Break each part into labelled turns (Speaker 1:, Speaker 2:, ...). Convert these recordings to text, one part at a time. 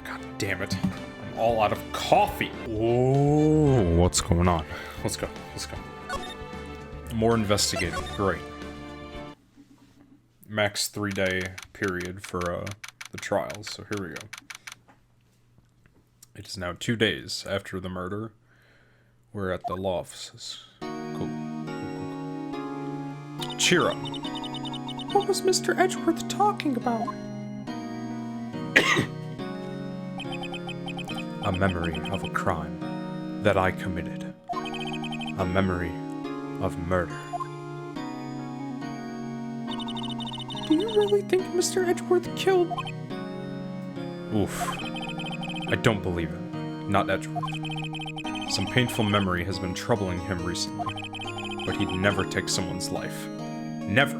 Speaker 1: God damn it. I'm all out of coffee. Whoa, what's going on? Let's go. More investigating. Great. Max 3-day period for the trials, so here we go. It is now 2 days after the murder. We're at the law offices. Cool. Cheer up.
Speaker 2: What was Mr. Edgeworth talking about?
Speaker 1: A memory of a crime that I committed. A memory of murder.
Speaker 2: Do you really think Mr. Edgeworth killed...
Speaker 1: Oof. I don't believe it. Not Edgeworth. Some painful memory has been troubling him recently. But he'd never take someone's life. Never.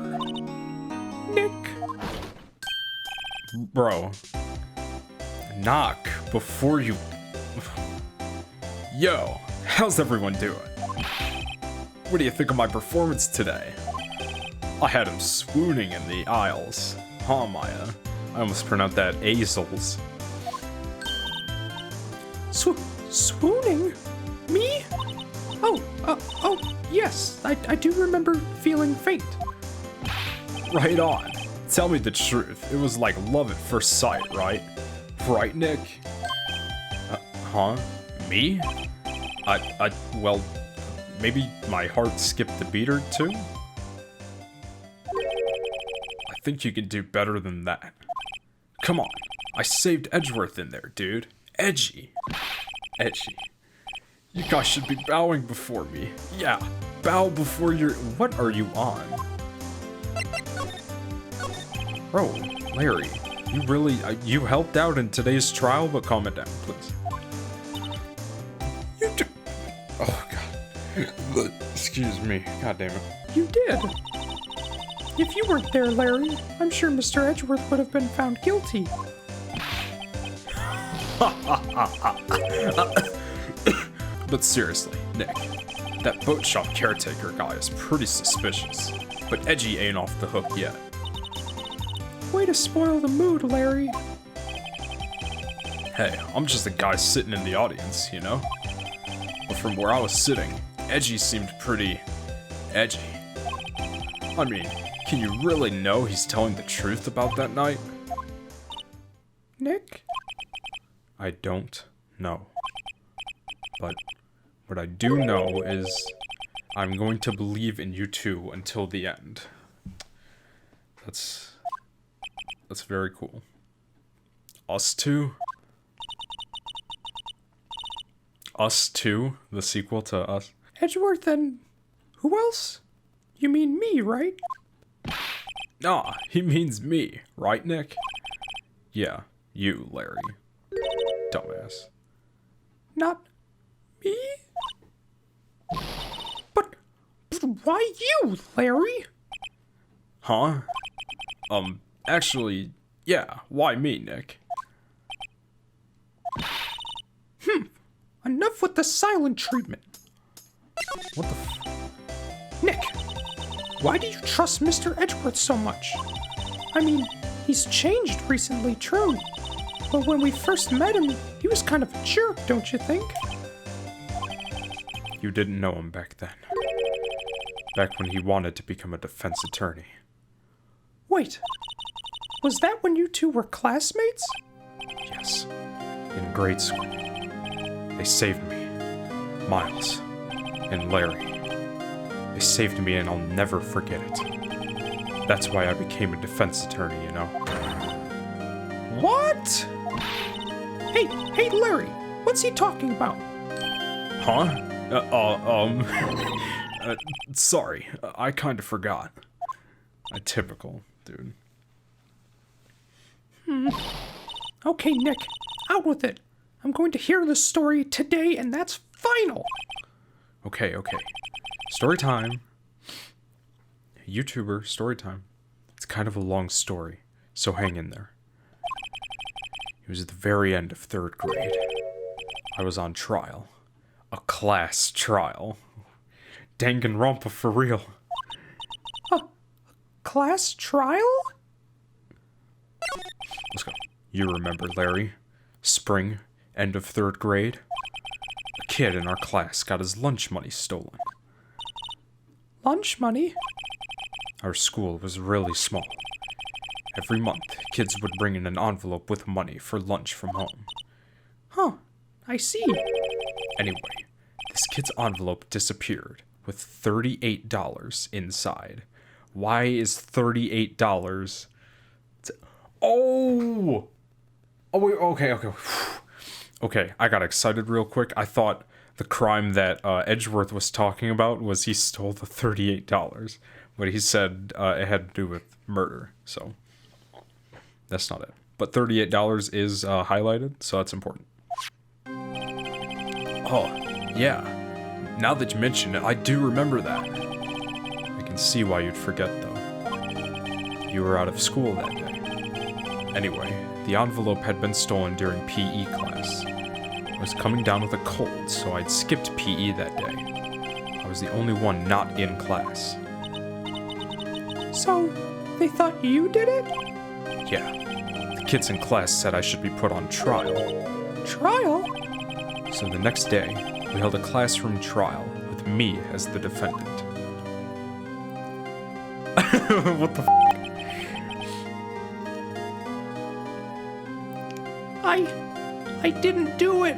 Speaker 2: Nick?
Speaker 1: Bro. Knock before you... Yo, how's everyone doing? What do you think of my performance today? I had him swooning in the aisles. Huh, Maya? I almost pronounced that azels.
Speaker 2: Swooning? Me? Oh, yes. I do remember feeling faint.
Speaker 1: Right on. Tell me the truth. It was like love at first sight, right? Right, Nick? Huh? Me? Well, maybe my heart skipped a beat or two? I think you can do better than that. Come on. I saved Edgeworth in there, dude. Edgy. You guys should be bowing before me. Yeah, bow before your... What are you on? Bro, Larry, you really... you helped out in today's trial, but calm it down, please. You do... Oh, God. Excuse me. God damn it.
Speaker 2: You did. If you weren't there, Larry, I'm sure Mr. Edgeworth would have been found guilty.
Speaker 1: But seriously, Nick, that boat shop caretaker guy is pretty suspicious. But Edgy ain't off the hook yet.
Speaker 2: Way to spoil the mood, Larry.
Speaker 1: Hey, I'm just a guy sitting in the audience, you know? But from where I was sitting, Edgy seemed pretty... edgy. I mean, can you really know he's telling the truth about that night?
Speaker 2: Nick?
Speaker 1: I don't know. But what I do know is I'm going to believe in you two until the end. That's very cool. Us Two? Us Two? The sequel to Us?
Speaker 2: Edgeworth and... who else? You mean me, right?
Speaker 1: Nah, he means me, right, Nick? Yeah, you, Larry. Dumbass.
Speaker 2: Not me? But why you, Larry?
Speaker 1: Huh? Actually, yeah, why me, Nick?
Speaker 2: Enough with the silent treatment.
Speaker 1: What the
Speaker 2: Nick, why do you trust Mr. Edgeworth so much? I mean, he's changed recently, true. But when we first met him, he was kind of a jerk, don't you think?
Speaker 1: You didn't know him back then. Back when he wanted to become a defense attorney.
Speaker 2: Wait, was that when you two were classmates?
Speaker 1: Yes, in grade school. They saved me. Miles and Larry. They saved me and I'll never forget it. That's why I became a defense attorney, you know?
Speaker 2: What? Hey, Larry, what's he talking about?
Speaker 1: Huh? Sorry, I kinda forgot. Typical, dude.
Speaker 2: Okay, Nick, out with it. I'm going to hear this story today, and that's final.
Speaker 1: Okay. Story time. YouTuber story time. It's kind of a long story, so hang in there. It was at the very end of 3rd grade. I was on trial. A class trial. Danganronpa for real.
Speaker 2: Class trial?
Speaker 1: Let's go. You remember, Larry? Spring, end of 3rd grade. A kid in our class got his lunch money stolen.
Speaker 2: Lunch money?
Speaker 1: Our school was really small. Every month, kids would bring in an envelope with money for lunch from home.
Speaker 2: Huh, I see.
Speaker 1: Anyway, this kid's envelope disappeared with $38 inside. Why is $38? Oh! Oh, wait, okay. Okay, I got excited real quick. I thought the crime that Edgeworth was talking about was he stole the $38. But he said it had to do with murder, so that's not it. But $38 is highlighted, so that's important. Oh, yeah. Now that you mention it, I do remember that. I can see why you'd forget, though. You were out of school that day. Anyway, the envelope had been stolen during PE class. I was coming down with a cold, so I'd skipped PE that day. I was the only one not in class.
Speaker 2: So, they thought you did it?
Speaker 1: Yeah. The kids in class said I should be put on trial.
Speaker 2: Trial?
Speaker 1: So the next day, we held a classroom trial with me as the defendant. What the f***?
Speaker 2: I didn't do it.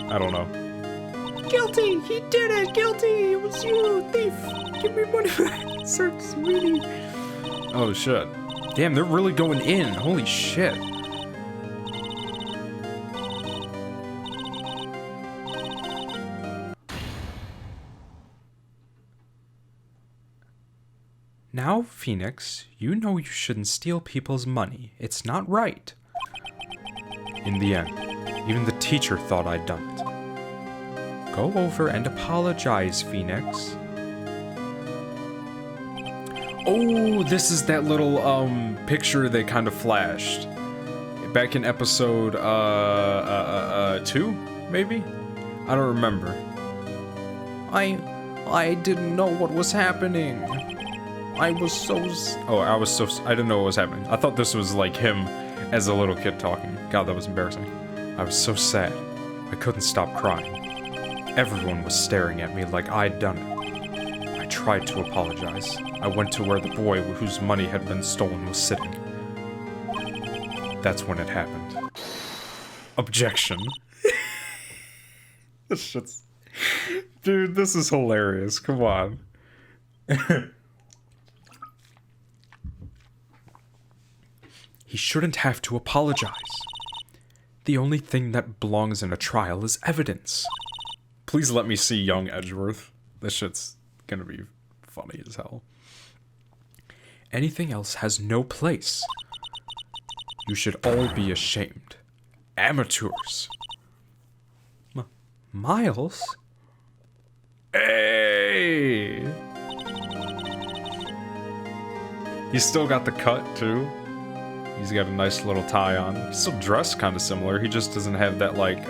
Speaker 1: I don't know.
Speaker 2: Guilty! He did it! Guilty! It was you, thief! Give me money back! Search me!
Speaker 1: Oh shit. Damn, they're really going in. Holy shit. Now, Phoenix, you know you shouldn't steal people's money. It's not right. In the end, even the teacher thought I'd done it. Go over and apologize, Phoenix. Oh, this is that little, picture they kind of flashed. Back in episode, 2, maybe? I don't remember. I didn't know what was happening. I didn't know what was happening. I thought this was like him as a little kid talking. God, that was embarrassing. I was so sad. I couldn't stop crying. Everyone was staring at me like I'd done it. I tried to apologize. I went to where the boy whose money had been stolen was sitting. That's when it happened. Objection. This shit's... Dude, this is hilarious. Come on. He shouldn't have to apologize. The only thing that belongs in a trial is evidence. Please let me see young Edgeworth. This shit's gonna be funny as hell. Anything else has no place. You should all be ashamed. Amateurs. Miles? Hey! He's still got the cut, too. He's got a nice little tie on. He's still dressed kind of similar. He just doesn't have that, like,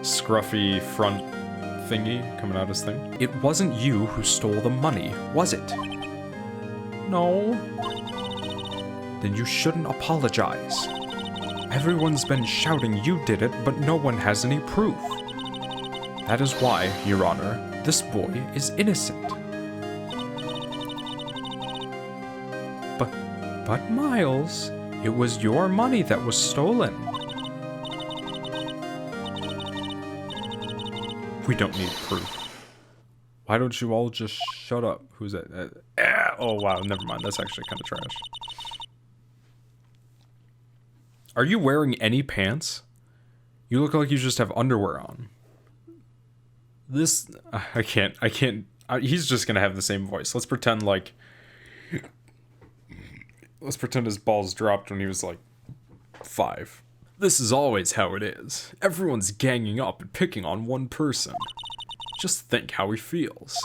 Speaker 1: scruffy front thingy coming out his thing. It wasn't you who stole the money, was it? No. Then you shouldn't apologize. Everyone's been shouting you did it, but no one has any proof. That is why, Your Honor, this boy is innocent. But Miles, it was your money that was stolen. We don't need proof. Why don't you all just shut up? Who's that? Oh wow, never mind. That's actually kind of trash. Are you wearing any pants? You look like you just have underwear on. This... I can't... he's just gonna have the same voice. Let's pretend like... Let's pretend his balls dropped when he was like 5. This is always how it is. Everyone's ganging up and picking on one person. Just think how he feels.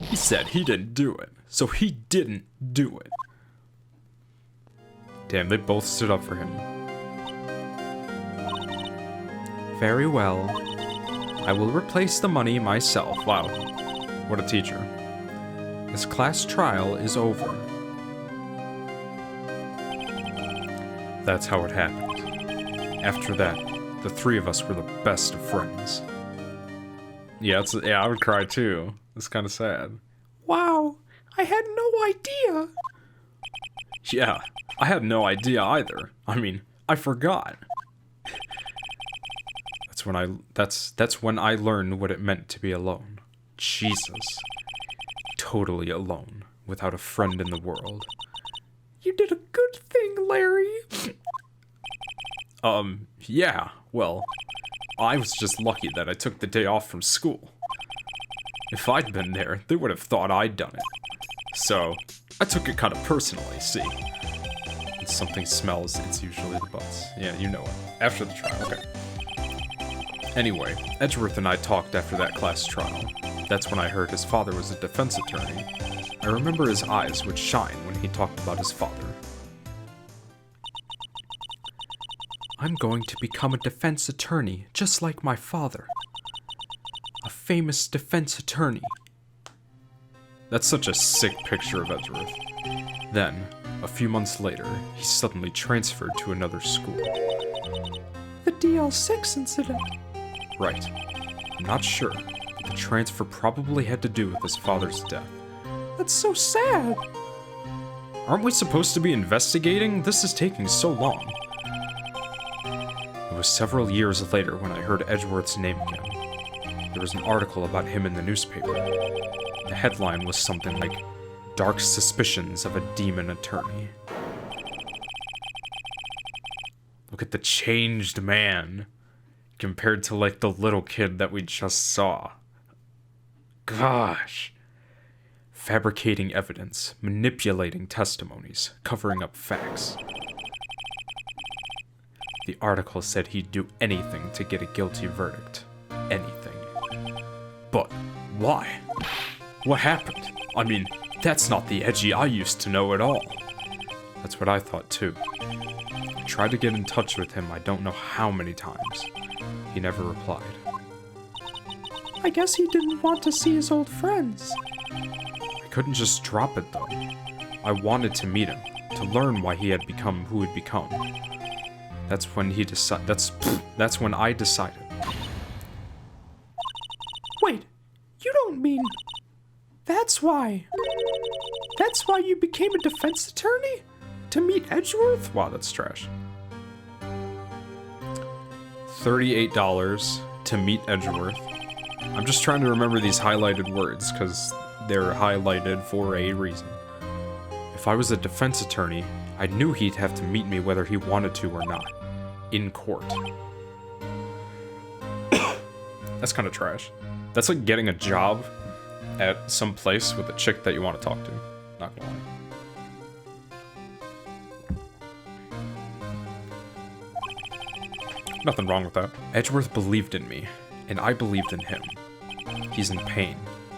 Speaker 1: He said he didn't do it, so he didn't do it. Damn, they both stood up for him. Very well. I will replace the money myself. Wow. What a teacher. This class trial is over. That's how it happened. After that, the three of us were the best of friends. Yeah, I would cry too. It's kind of sad.
Speaker 2: Wow, I had no idea.
Speaker 1: Yeah, I had no idea either. I mean, I forgot. That's when I learned what it meant to be alone. Jesus. Totally alone, without a friend in the world.
Speaker 2: You did a good thing, Larry.
Speaker 1: Yeah, well, I was just lucky that I took the day off from school. If I'd been there, they would have thought I'd done it. So, I took it kind of personally, see? When something smells, it's usually the butts. Yeah, you know it. After the trial, okay. Anyway, Edgeworth and I talked after that class trial. That's when I heard his father was a defense attorney. I remember his eyes would shine when he talked about his father. I'm going to become a defense attorney, just like my father. A famous defense attorney. That's such a sick picture of Edgeworth. Then, a few months later, he suddenly transferred to another school.
Speaker 2: The DL6 incident.
Speaker 1: Right. I'm not sure, but the transfer probably had to do with his father's death.
Speaker 2: That's so sad.
Speaker 1: Aren't we supposed to be investigating? This is taking so long. It was several years later when I heard Edgeworth's name again. There was an article about him in the newspaper. The headline was something like, "Dark Suspicions of a Demon Attorney." Look at the changed man, compared to like the little kid that we just saw. Gosh. Fabricating evidence, manipulating testimonies, covering up facts. The article said he'd do anything to get a guilty verdict. Anything. But why? What happened? I mean, that's not the Edgy I used to know at all. That's what I thought too. I tried to get in touch with him I don't know how many times. He never replied.
Speaker 2: I guess he didn't want to see his old friends.
Speaker 1: I couldn't just drop it though. I wanted to meet him, to learn why he had become who he'd become. That's when that's when I decided.
Speaker 2: Wait, you don't mean... That's why you became a defense attorney? To meet Edgeworth?
Speaker 1: Wow, that's trash. $38 to meet Edgeworth. I'm just trying to remember these highlighted words, because they're highlighted for a reason. If I was a defense attorney, I knew he'd have to meet me whether he wanted to or not. In court. That's kind of trash. That's like getting a job at some place with a chick that you want to talk to. Not gonna lie. Nothing wrong with that. Edgeworth believed in me, and I believed in him. He's in pain,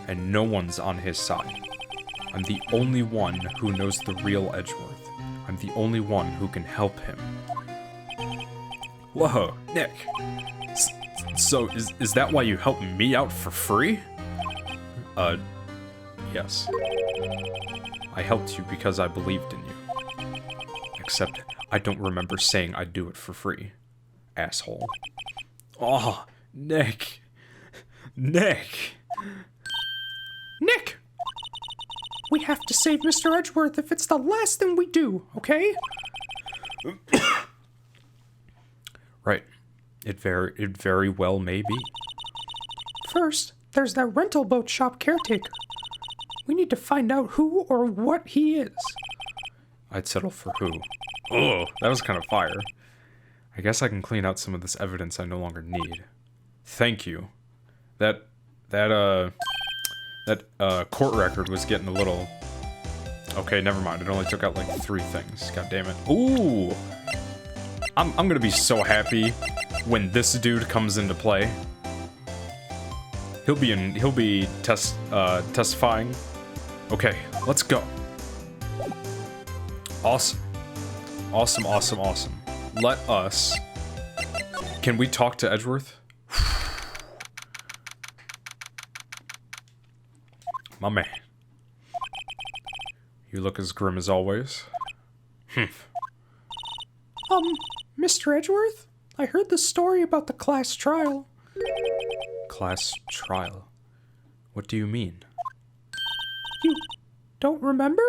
Speaker 1: and no one's on his side. I'm the only one who knows the real Edgeworth. I'm the only one who can help him. Whoa, Nick. So, is that why you helped me out for free? Yes. I helped you because I believed in you. Except, I don't remember saying I'd do it for free. Asshole. Oh, Nick. Nick.
Speaker 2: Nick! We have to save Mr. Edgeworth if it's the last thing we do, okay?
Speaker 1: Right. It very well may be.
Speaker 2: First, there's that rental boat shop caretaker. We need to find out who or what he is.
Speaker 1: I'd settle for who. Oh, that was kind of fire. I guess I can clean out some of this evidence I no longer need. Thank you. That court record was getting a little... Okay, never mind. It only took out like 3 things. God damn it. Ooh! I'm gonna be so happy when this dude comes into play. He'll be testifying. Okay, let's go. Awesome. Awesome, awesome, awesome. Let us... Can we talk to Edgeworth? My man. You look as grim as always.
Speaker 2: Mr. Edgeworth? I heard the story about the class trial.
Speaker 1: Class trial? What do you mean?
Speaker 2: You don't remember?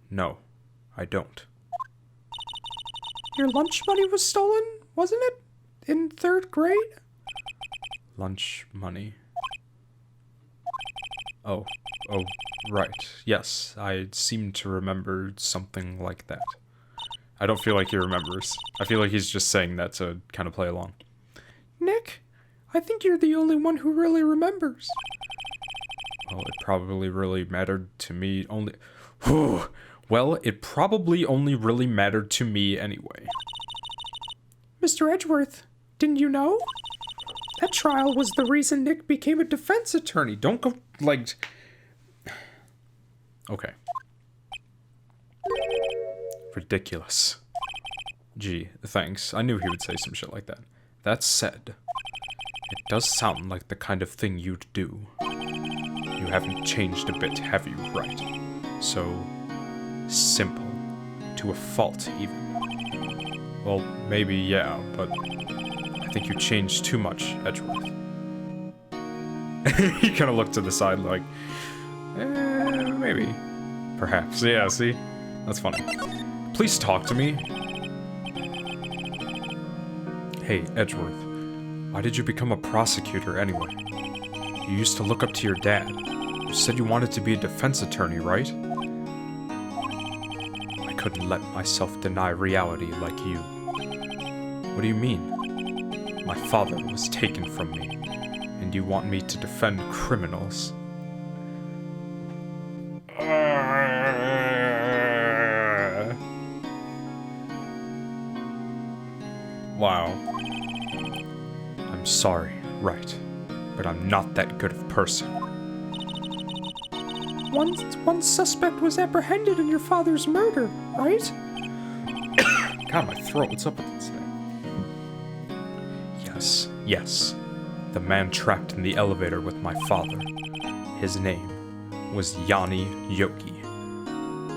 Speaker 1: No, I don't.
Speaker 2: Your lunch money was stolen, wasn't it? In 3rd grade?
Speaker 1: Lunch money. Oh, right. Yes, I seem to remember something like that. I don't feel like he remembers. I feel like he's just saying that to kind of play along.
Speaker 2: Nick, I think you're the only one who really remembers.
Speaker 1: Well, it probably really mattered to me only... Well, it probably only really mattered to me anyway.
Speaker 2: Mr. Edgeworth, didn't you know? That trial was the reason Nick became a defense attorney.
Speaker 1: Don't go, like... Okay. Ridiculous. Gee, thanks. I knew he would say some shit like that. That said, it does sound like the kind of thing you'd do. You haven't changed a bit, have you? Right. So... simple. To a fault, even. Well, maybe, yeah, but... I think you changed too much, Edgeworth. He kind of looked to the side like... maybe. Perhaps. Yeah, see? That's funny. Please talk to me. Hey, Edgeworth. Why did you become a prosecutor anyway? You used to look up to your dad. You said you wanted to be a defense attorney, right? I couldn't let myself deny reality like you. What do you mean? My father was taken from me, and you want me to defend criminals? Wow. I'm sorry, right, but I'm not that good of a person.
Speaker 2: One suspect was apprehended in your father's murder, right?
Speaker 1: God, my throat, what's up with this thing? Yes. The man trapped in the elevator with my father. His name was Yanni Yogi.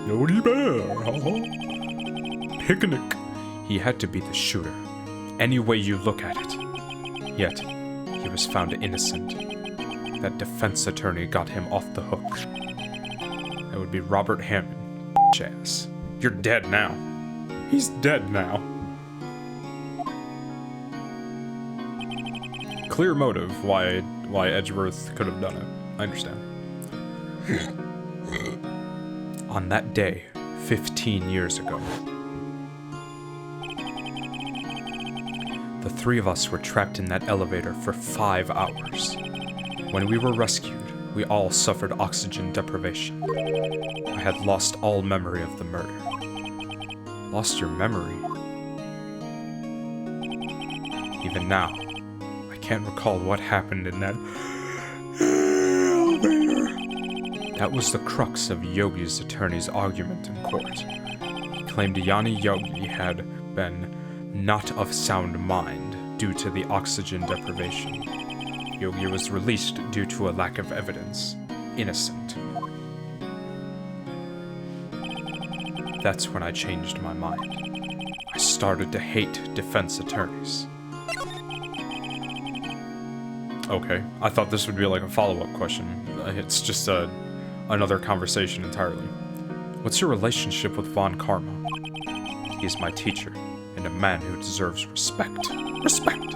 Speaker 1: Yogi Bear, Picnic. He had to be the shooter, any way you look at it. Yet, he was found innocent. That defense attorney got him off the hook. That would be Robert Hammond, ass. You're dead now. He's dead now. Clear motive why Edgeworth could have done it. I understand. On that day, 15 years ago, the three of us were trapped in that elevator for 5 hours. When we were rescued, we all suffered oxygen deprivation. I had lost all memory of the murder. Lost your memory? Even now, I can't recall what happened in that elevator. That was the crux of Yogi's attorney's argument in court. He claimed Yanni Yogi had been not of sound mind due to the oxygen deprivation. Yogi was released due to a lack of evidence. Innocent. That's when I changed my mind. I started to hate defense attorneys. Okay, I thought this would be like a follow-up question. It's just another conversation entirely. What's your relationship with Von Karma? He is my teacher, and a man who deserves respect. Respect!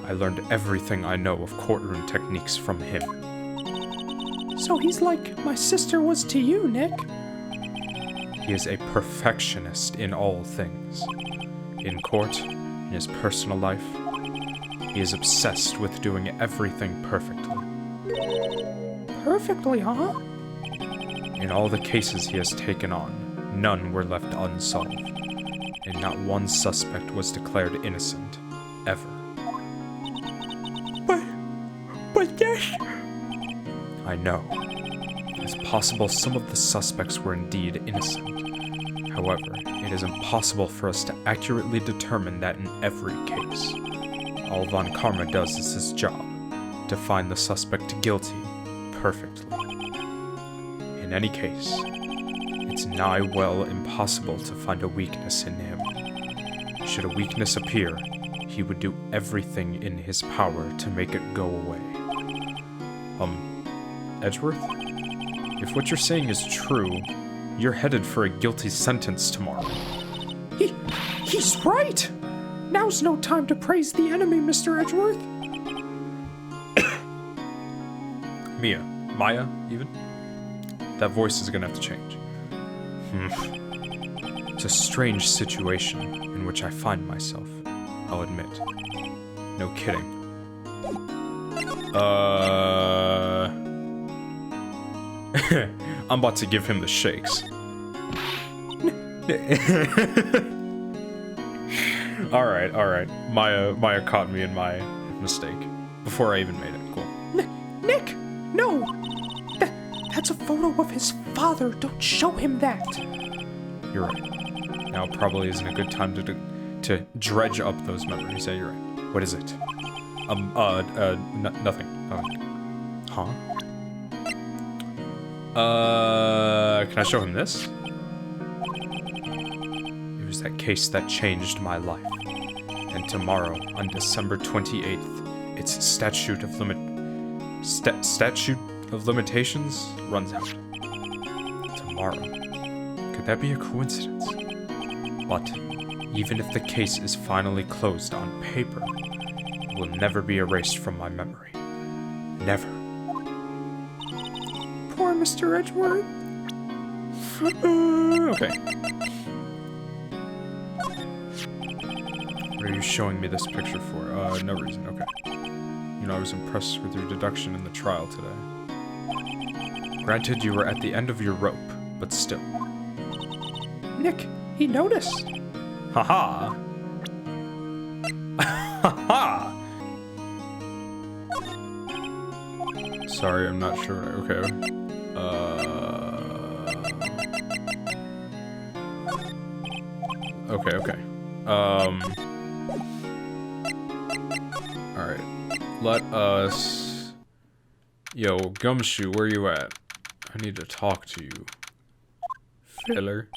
Speaker 1: I learned everything I know of courtroom techniques from him.
Speaker 2: So he's like my sister was to you, Nick.
Speaker 1: He is a perfectionist in all things. In court, in his personal life, he is obsessed with doing everything perfectly.
Speaker 2: Perfectly, huh?
Speaker 1: In all the cases he has taken on, none were left unsolved, and not one suspect was declared innocent, ever.
Speaker 2: But yes!
Speaker 1: I know. It's possible some of the suspects were indeed innocent. However, it is impossible for us to accurately determine that in every case. All Von Karma does is his job, to find the suspect guilty perfectly. In any case, It's nigh well impossible to find a weakness in him. Should a weakness appear, he would do everything in his power to make it go away. Edgeworth? If what you're saying is true, you're headed for a guilty sentence tomorrow.
Speaker 2: He's right! Now's no time to praise the enemy, Mr. Edgeworth.
Speaker 1: Maya, even? That voice is gonna have to change. It's a strange situation in which I find myself, I'll admit. No kidding. I'm about to give him the shakes. Alright. Maya caught me in my mistake. Before I even made it. Cool.
Speaker 2: Nick! No! That's a photo of his father. Don't show him that.
Speaker 1: You're right. Now probably isn't a good time to dredge up those memories. Yeah, you're right. What is it? Nothing. Huh? Can I show him this? It was that case that changed my life. And tomorrow, on December 28th, its statute of limitations runs out. Tomorrow. Could that be a coincidence? But even if the case is finally closed on paper, it will never be erased from my memory. Never.
Speaker 2: Poor Mr. Edgeworth.
Speaker 1: Okay. What are you showing me this picture for? No reason, okay. You know, I was impressed with your deduction in the trial today. Granted, you were at the end of your rope, but still.
Speaker 2: Nick, he noticed.
Speaker 1: Haha! Haha! Sorry, I'm not sure. Okay. Okay. Alright. Let us... Yo, Gumshoe, where you at? I need to talk to you. Filler.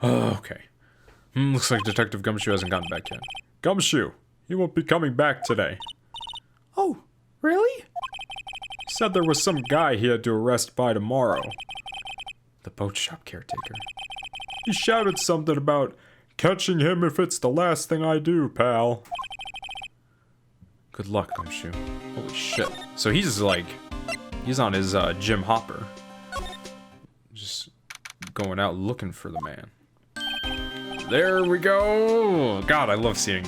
Speaker 1: Okay. Looks like Detective Gumshoe hasn't gotten back yet. Gumshoe! He won't be coming back today.
Speaker 2: Oh, really?
Speaker 1: He said there was some guy he had to arrest by tomorrow. The boat shop caretaker. He shouted something about catching him if it's the last thing I do, pal. Good luck, Gumshoe. Holy shit. So he's like... He's on his Jim Hopper. Just going out looking for the man. There we go! God, I love seeing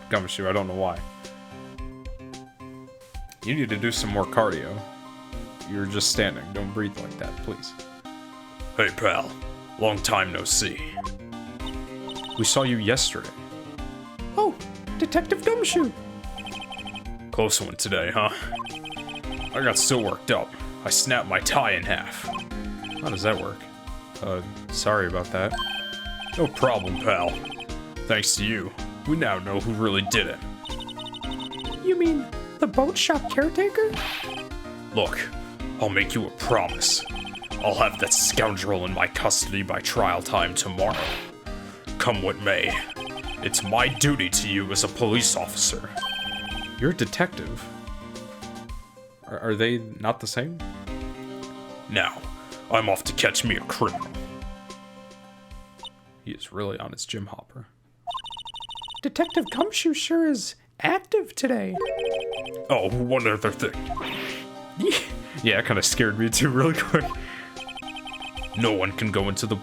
Speaker 1: Gumshoe. I don't know why. You need to do some more cardio. You're just standing. Don't breathe like that, please. Hey, pal. Long time no see. We saw you yesterday.
Speaker 2: Oh, Detective Gumshoe.
Speaker 1: Close one today, huh? I got so worked up, I snapped my tie in half. How does that work? Sorry about that. No problem, pal. Thanks to you, we now know who really did it.
Speaker 2: You mean the boat shop caretaker?
Speaker 1: Look, I'll make you a promise. I'll have that scoundrel in my custody by trial time tomorrow. Come what may. It's my duty to you as a police officer. You're a detective. Are they not the same? Now, I'm off to catch me a criminal. He is really on his Jim Hopper.
Speaker 2: Detective Gumshoe sure is active today.
Speaker 1: Oh, one other thing. Yeah, it kind of scared me too really quick. No one can go into the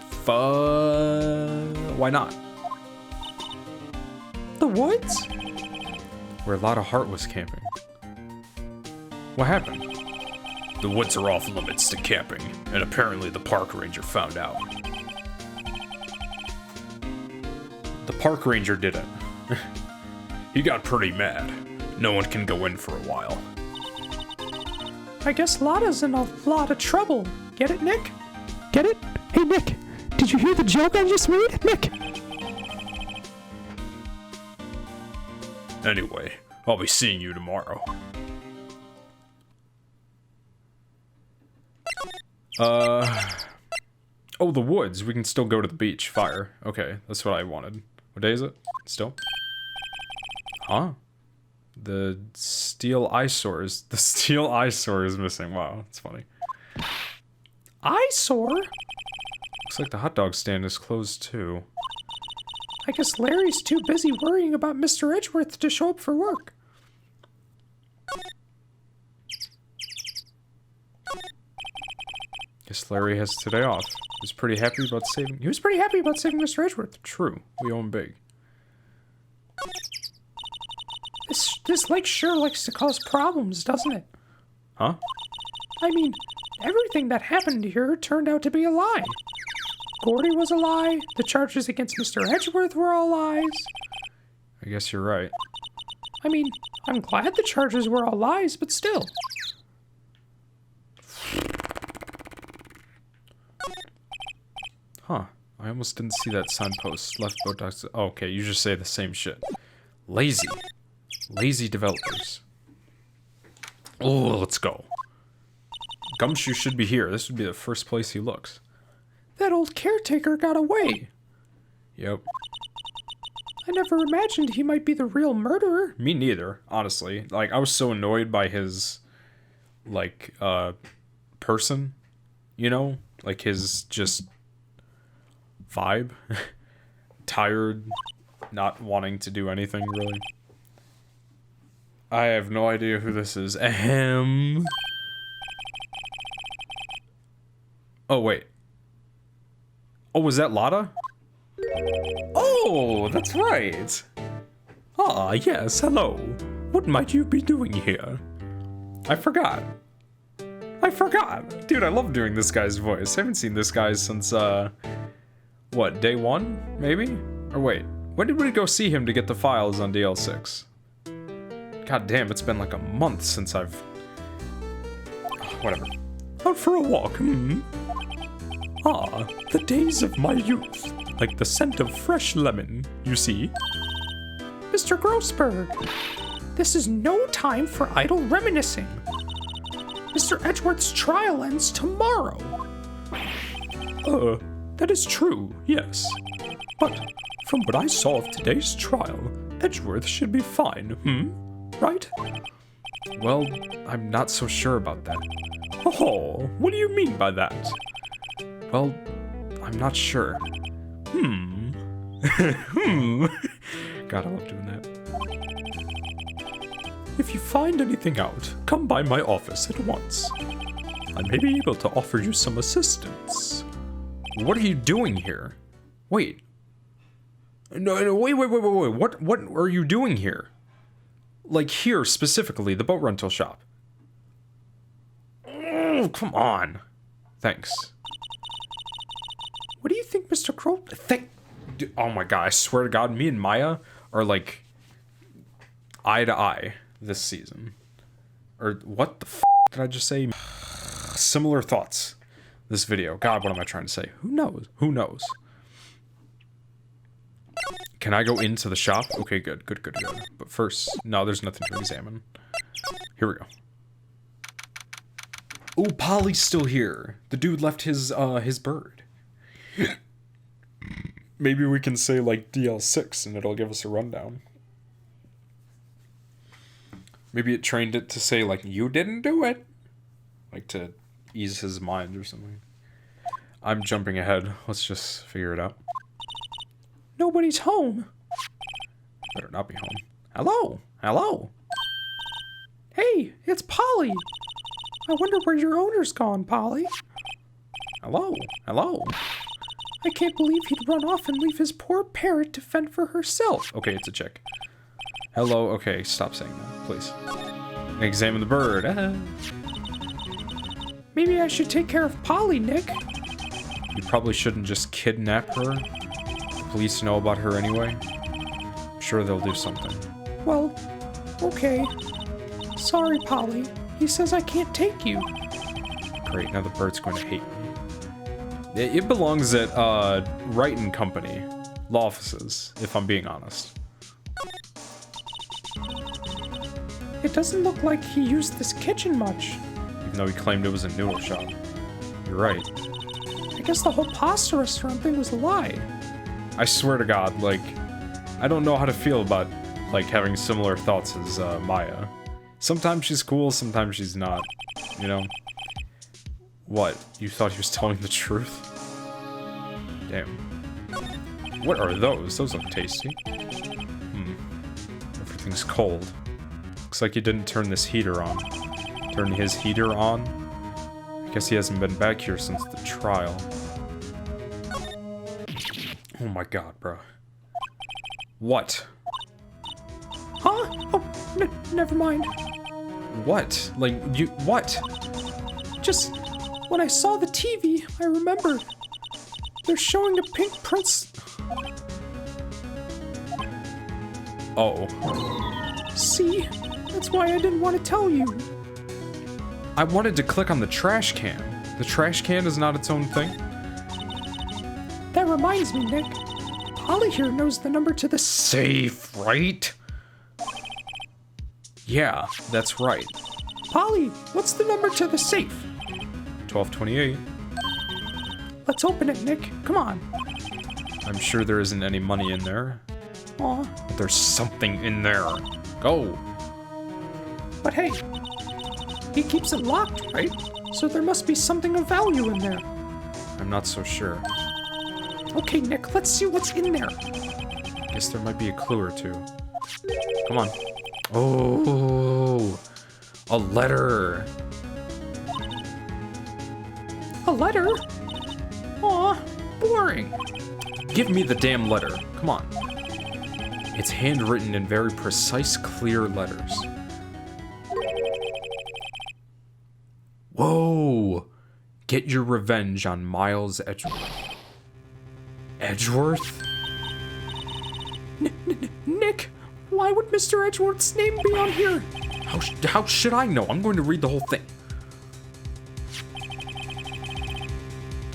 Speaker 1: Why not?
Speaker 2: The woods?
Speaker 1: Where a lot of Heart was camping. What happened? The woods are off limits to camping, and apparently the park ranger found out. The park ranger did it. He got pretty mad. No one can go in for a while.
Speaker 2: I guess Lotta's in a lot of trouble. Get it, Nick? Get it? Hey, Nick, did you hear the joke I just made? Nick!
Speaker 1: Anyway, I'll be seeing you tomorrow. Oh, the woods. We can still go to the beach. Fire. Okay, that's what I wanted. What day is it? Still? Huh? The steel eyesores. The steel eyesore is missing. Wow, that's funny.
Speaker 2: Eyesore?
Speaker 1: Looks like the hot dog stand is closed too.
Speaker 2: I guess Larry's too busy worrying about Mr. Edgeworth to show up for work.
Speaker 1: Guess Larry has today off. He was pretty happy about saving
Speaker 2: Mr. Edgeworth.
Speaker 1: True. We owe him big.
Speaker 2: This lake sure likes to cause problems, doesn't it?
Speaker 1: Huh?
Speaker 2: I mean, everything that happened here turned out to be a lie. Gordy was a lie, the charges against Mr. Edgeworth were all lies.
Speaker 1: I guess you're right.
Speaker 2: I mean, I'm glad the charges were all lies, but still.
Speaker 1: Huh. I almost didn't see that signpost. Left boat docks. Oh, okay, you just say the same shit. Lazy. Lazy developers. Oh, let's go. Gumshoe should be here. This would be the first place he looks.
Speaker 2: That old caretaker got away.
Speaker 1: Yep.
Speaker 2: I never imagined he might be the real murderer.
Speaker 1: Me neither, honestly. Like, I was so annoyed by his, like, person, you know? Like, his just vibe. Tired, not wanting to do anything, really. I have no idea who this is. Ahem. Oh, wait. Oh, was that Lotta? Oh, that's right. Ah, yes, hello. What might you be doing here? I forgot. Dude, I love doing this guy's voice. I haven't seen this guy since, what, day 1, maybe? Or wait, when did we go see him to get the files on DL6? God damn, it's been like a month since I've... whatever. Out for a walk, Ah, the days of my youth. Like the scent of fresh lemon, you see?
Speaker 2: Mr. Grossberg, this is no time for idle reminiscing. Mr. Edgeworth's trial ends tomorrow.
Speaker 1: That is true, yes. But from what I saw of today's trial, Edgeworth should be fine, Right? Well, I'm not so sure about that. Oh, what do you mean by that? Well, I'm not sure. God, I love doing that. If you find anything out, come by my office at once. I may be able to offer you some assistance. What are you doing here? Wait. No, wait. What are you doing here? Like here, specifically, the boat rental shop. Oh, come on. Thanks.
Speaker 2: What do you think, Mr. Crow?
Speaker 1: Oh my god, I swear to God, me and Maya are like eye to eye this season. Or what the f did I just say? Similar thoughts this video. God, what am I trying to say? Who knows? Who knows? Can I go into the shop? Okay, good. But first, no, there's nothing to examine. Here we go. Oh, Polly's still here. The dude left his bird. Maybe we can say, like, DL6 and it'll give us a rundown. Maybe it trained it to say, like, you didn't do it. Like, to ease his mind or something. I'm jumping ahead. Let's just figure it out.
Speaker 2: Nobody's home.
Speaker 1: Better not be home. Hello?
Speaker 2: Hey, it's Polly. I wonder where your owner's gone, Polly.
Speaker 1: Hello?
Speaker 2: I can't believe he'd run off and leave his poor parrot to fend for herself.
Speaker 1: Okay, it's a chick. Hello? Okay, stop saying that, please. Examine the bird.
Speaker 2: Maybe I should take care of Polly, Nick.
Speaker 1: You probably shouldn't just kidnap her. The police know about her anyway. I'm sure they'll do something.
Speaker 2: Well, okay. Sorry, Polly. He says I can't take you.
Speaker 1: Great, now the bird's going to hate me. It belongs at, Wright & Company. Law offices, if I'm being honest.
Speaker 2: It doesn't look like he used this kitchen much.
Speaker 1: Even though he claimed it was a noodle shop. You're right.
Speaker 2: I guess the whole pasta restaurant thing was a lie.
Speaker 1: I swear to God, like, I don't know how to feel about, like, having similar thoughts as, Maya. Sometimes she's cool, sometimes she's not, you know? What? You thought he was telling the truth? Damn. What are those? Those look tasty. Everything's cold. Looks like he didn't turn this heater on. Turn his heater on? I guess he hasn't been back here since the trial. Oh my god, bro. What?
Speaker 2: Huh? Oh, never mind.
Speaker 1: What? Like, you- what?
Speaker 2: Just, when I saw the TV, I remembered. They're showing a pink prince.
Speaker 1: Oh.
Speaker 2: See? That's why I didn't want to tell you.
Speaker 1: I wanted to click on the trash can. The trash can is not its own thing?
Speaker 2: That reminds me, Nick. Polly here knows the number to the
Speaker 1: Safe, right? Yeah, that's right.
Speaker 2: Polly, what's the number to the safe?
Speaker 1: 1228.
Speaker 2: Let's open it, Nick. Come on.
Speaker 1: I'm sure there isn't any money in there.
Speaker 2: Aw.
Speaker 1: But there's something in there. Go.
Speaker 2: But hey, he keeps it locked, right? So there must be something of value in there.
Speaker 1: I'm not so sure.
Speaker 2: Okay, Nick, let's see what's in there.
Speaker 1: Guess there might be a clue or two. Come on. Oh, a letter.
Speaker 2: A letter? Aw, boring.
Speaker 1: Give me the damn letter. Come on. It's handwritten in very precise, clear letters. Whoa! Get your revenge on Miles Edgeworth. Edgeworth?
Speaker 2: Nick, why would Mr. Edgeworth's name be on here?
Speaker 1: How should I know? I'm going to read the whole thing.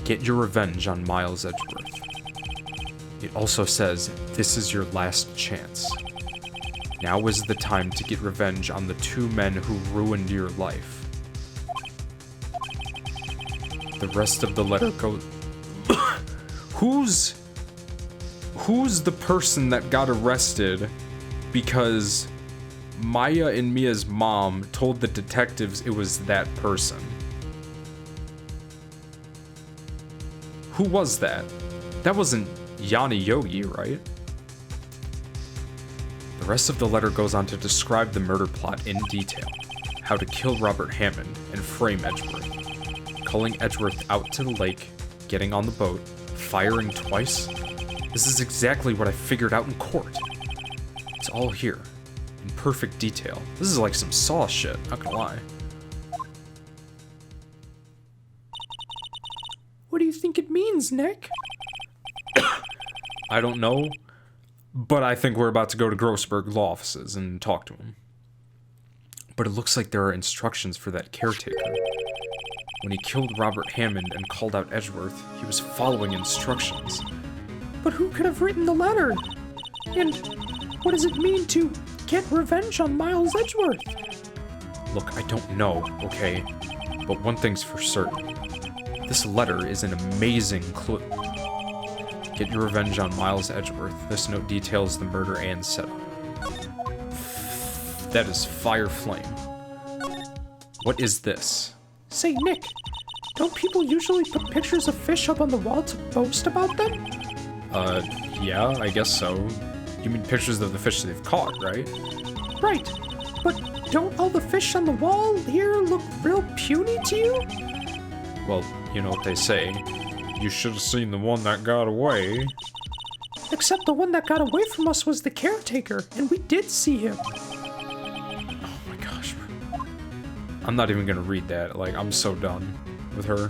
Speaker 1: Get your revenge on Miles Edgeworth. It also says, this is your last chance. Now is the time to get revenge on the two men who ruined your life. The rest of the letter goes... Who's the person that got arrested because Maya and Mia's mom told the detectives it was that person? Who was that? That wasn't Yanni Yogi, right? The rest of the letter goes on to describe the murder plot in detail. How to kill Robert Hammond and frame Edgeworth. Culling Edgeworth out to the lake, getting on the boat, firing twice. This is exactly what I figured out in court. It's all here, in perfect detail. This is like some Saw shit, not gonna lie.
Speaker 2: What do you think it means, Nick?
Speaker 1: I don't know, but I think we're about to go to Grossberg law offices and talk to him. But it looks like there are instructions for that caretaker. When he killed Robert Hammond and called out Edgeworth, he was following instructions.
Speaker 2: But who could have written the letter? And what does it mean to get revenge on Miles Edgeworth?
Speaker 1: Look, I don't know, okay? But one thing's for certain. This letter is an amazing clue. Get your revenge on Miles Edgeworth. This note details the murder and setup. That is Fire Flame. What is this?
Speaker 2: Say, Nick, don't people usually put pictures of fish up on the wall to boast about them?
Speaker 1: Yeah, I guess so. You mean pictures of the fish they've caught, right?
Speaker 2: Right, but don't all the fish on the wall here look real puny to you?
Speaker 1: Well, you know what they say. You should have seen the one that got away.
Speaker 2: Except the one that got away from us was the caretaker, and we did see him.
Speaker 1: Oh my gosh. I'm not even gonna read that. Like, I'm so done with her.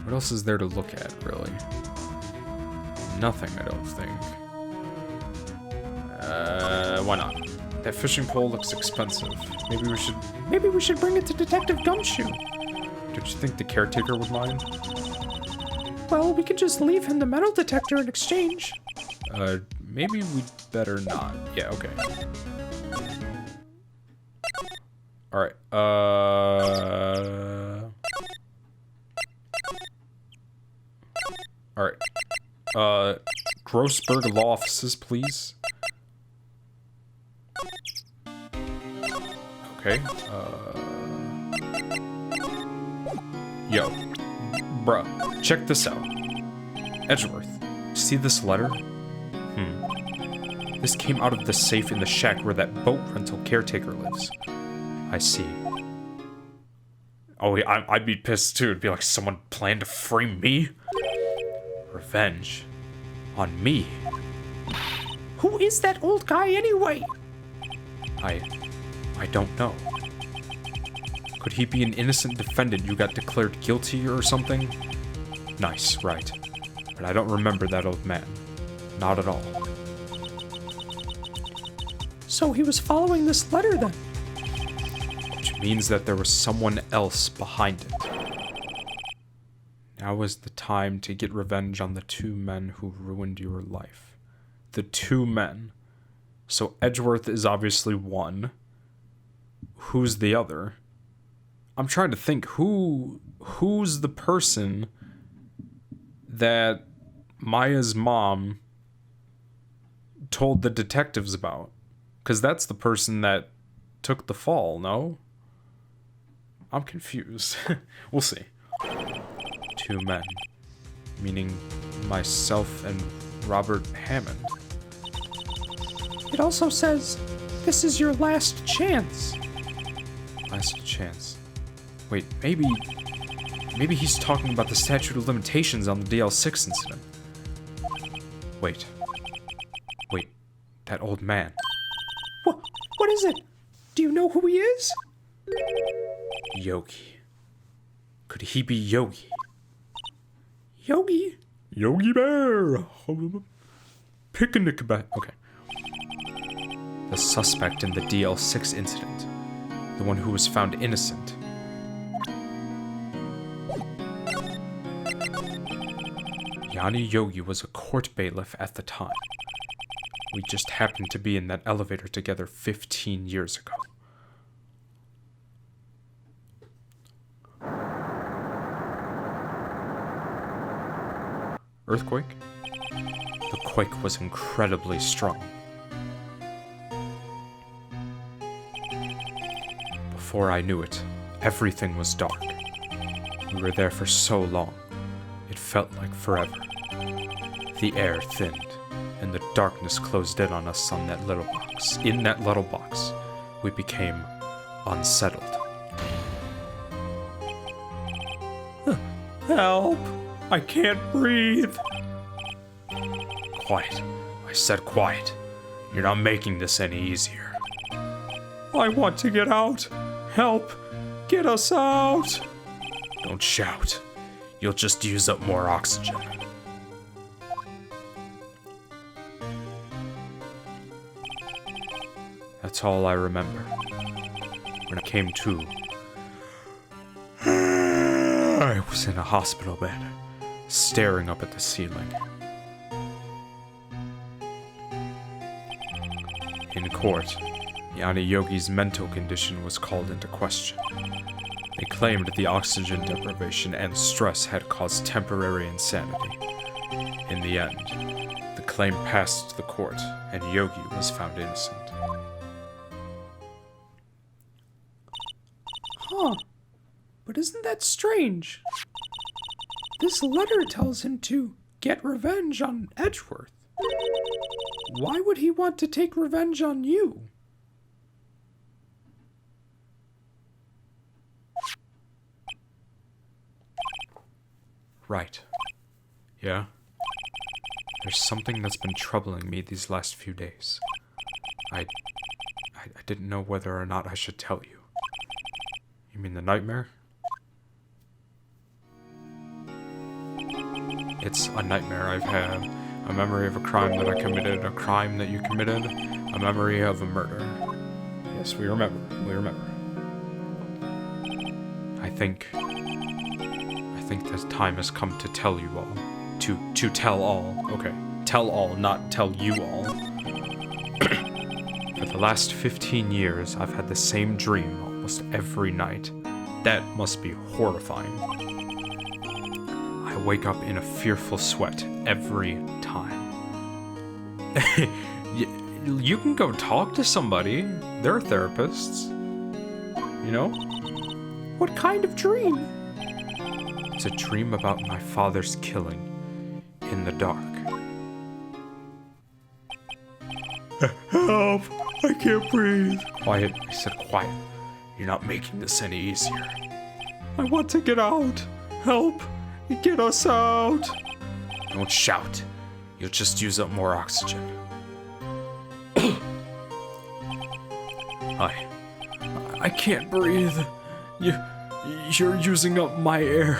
Speaker 1: What else is there to look at, really? Nothing, I don't think. Why not? That fishing pole looks expensive. Maybe we should
Speaker 2: bring it to Detective Gumshoe.
Speaker 1: Don't you think the caretaker would mind?
Speaker 2: Well, we could just leave him the metal detector in exchange.
Speaker 1: Maybe we'd better not. Yeah, okay. Alright, Alright. Grossberg Law Offices, please. Okay, yo. Bruh, check this out. Edgeworth, see this letter? This came out of the safe in the shack where that boat rental caretaker lives. I see. Oh, yeah, I'd be pissed too. It'd be like someone planned to frame me? Revenge. On me?
Speaker 2: Who is that old guy anyway?
Speaker 1: I don't know. Could he be an innocent defendant you got declared guilty or something? Nice, right. But I don't remember that old man. Not at all.
Speaker 2: So he was following this letter then?
Speaker 1: Which means that there was someone else behind it. Now is the time to get revenge on the 2 men who ruined your life. The 2 men. So Edgeworth is obviously one. Who's the other? I'm trying to think who's the person that Maya's mom told the detectives about. Because that's the person that took the fall, no? I'm confused. We'll see. 2 men. Meaning myself and Robert Hammond.
Speaker 2: It also says, this is your last chance.
Speaker 1: Last chance. Wait, maybe he's talking about the statute of limitations on the DL6 incident. Wait, that old man.
Speaker 2: What is it? Do you know who he is?
Speaker 1: Yogi. Could he be Yogi?
Speaker 2: Yogi?
Speaker 1: Yogi Bear! Picnic bat. Okay. The suspect in the DL6 incident. The one who was found innocent. Yanni Yogi was a court bailiff at the time. We just happened to be in that elevator together 15 years ago. Earthquake? The quake was incredibly strong. Before I knew it, everything was dark. We were there for so long, it felt like forever. The air thinned, and the darkness closed in on us on that little box. In that little box, we became unsettled. Help! I can't breathe! Quiet. I said quiet. You're not making this any easier. I want to get out. Help! Get us out! Don't shout. You'll just use up more oxygen. That's all I remember. When I came to, I was in a hospital bed, staring up at the ceiling. In court, Yanni Yogi's mental condition was called into question. They claimed the oxygen deprivation and stress had caused temporary insanity. In the end, the claim passed the court, and Yogi was found innocent.
Speaker 2: Huh. But isn't that strange? This letter tells him to get revenge on Edgeworth. Why would he want to take revenge on you?
Speaker 1: Right. Yeah? There's something that's been troubling me these last few days. I didn't know whether or not I should tell you. You mean the nightmare? It's a nightmare I've had. A memory of a crime that I committed, a crime that you committed, a memory of a murder. Yes, we remember. We remember. I think the time has come to tell you all. To tell all. Okay. Tell all, not tell you all. For the last 15 years, I've had the same dream almost every night. That must be horrifying. I wake up in a fearful sweat every time. You can go talk to somebody. They're therapists. You know?
Speaker 2: What kind of dream?
Speaker 1: It's a dream about my father's killing in the dark. Help! I can't breathe. Quiet. I said quiet. You're not making this any easier.
Speaker 2: I want to get out. Help! Get us out!
Speaker 1: Don't shout. You'll just use up more oxygen. I can't breathe. You're using up my air.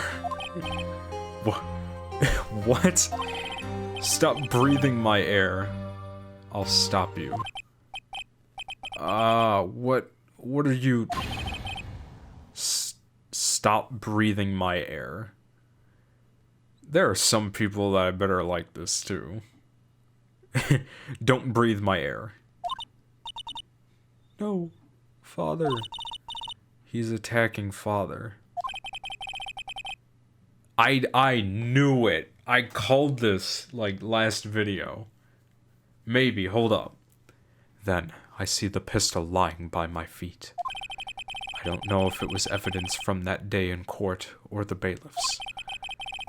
Speaker 1: What? Stop breathing my air. I'll stop you. What are you... Stop breathing my air. There are some people that I better like this too. Don't breathe my air. No, father. He's attacking father. I knew it. I called this, like, last video. Maybe, hold up. Then, I see the pistol lying by my feet. I don't know if it was evidence from that day in court or the bailiffs.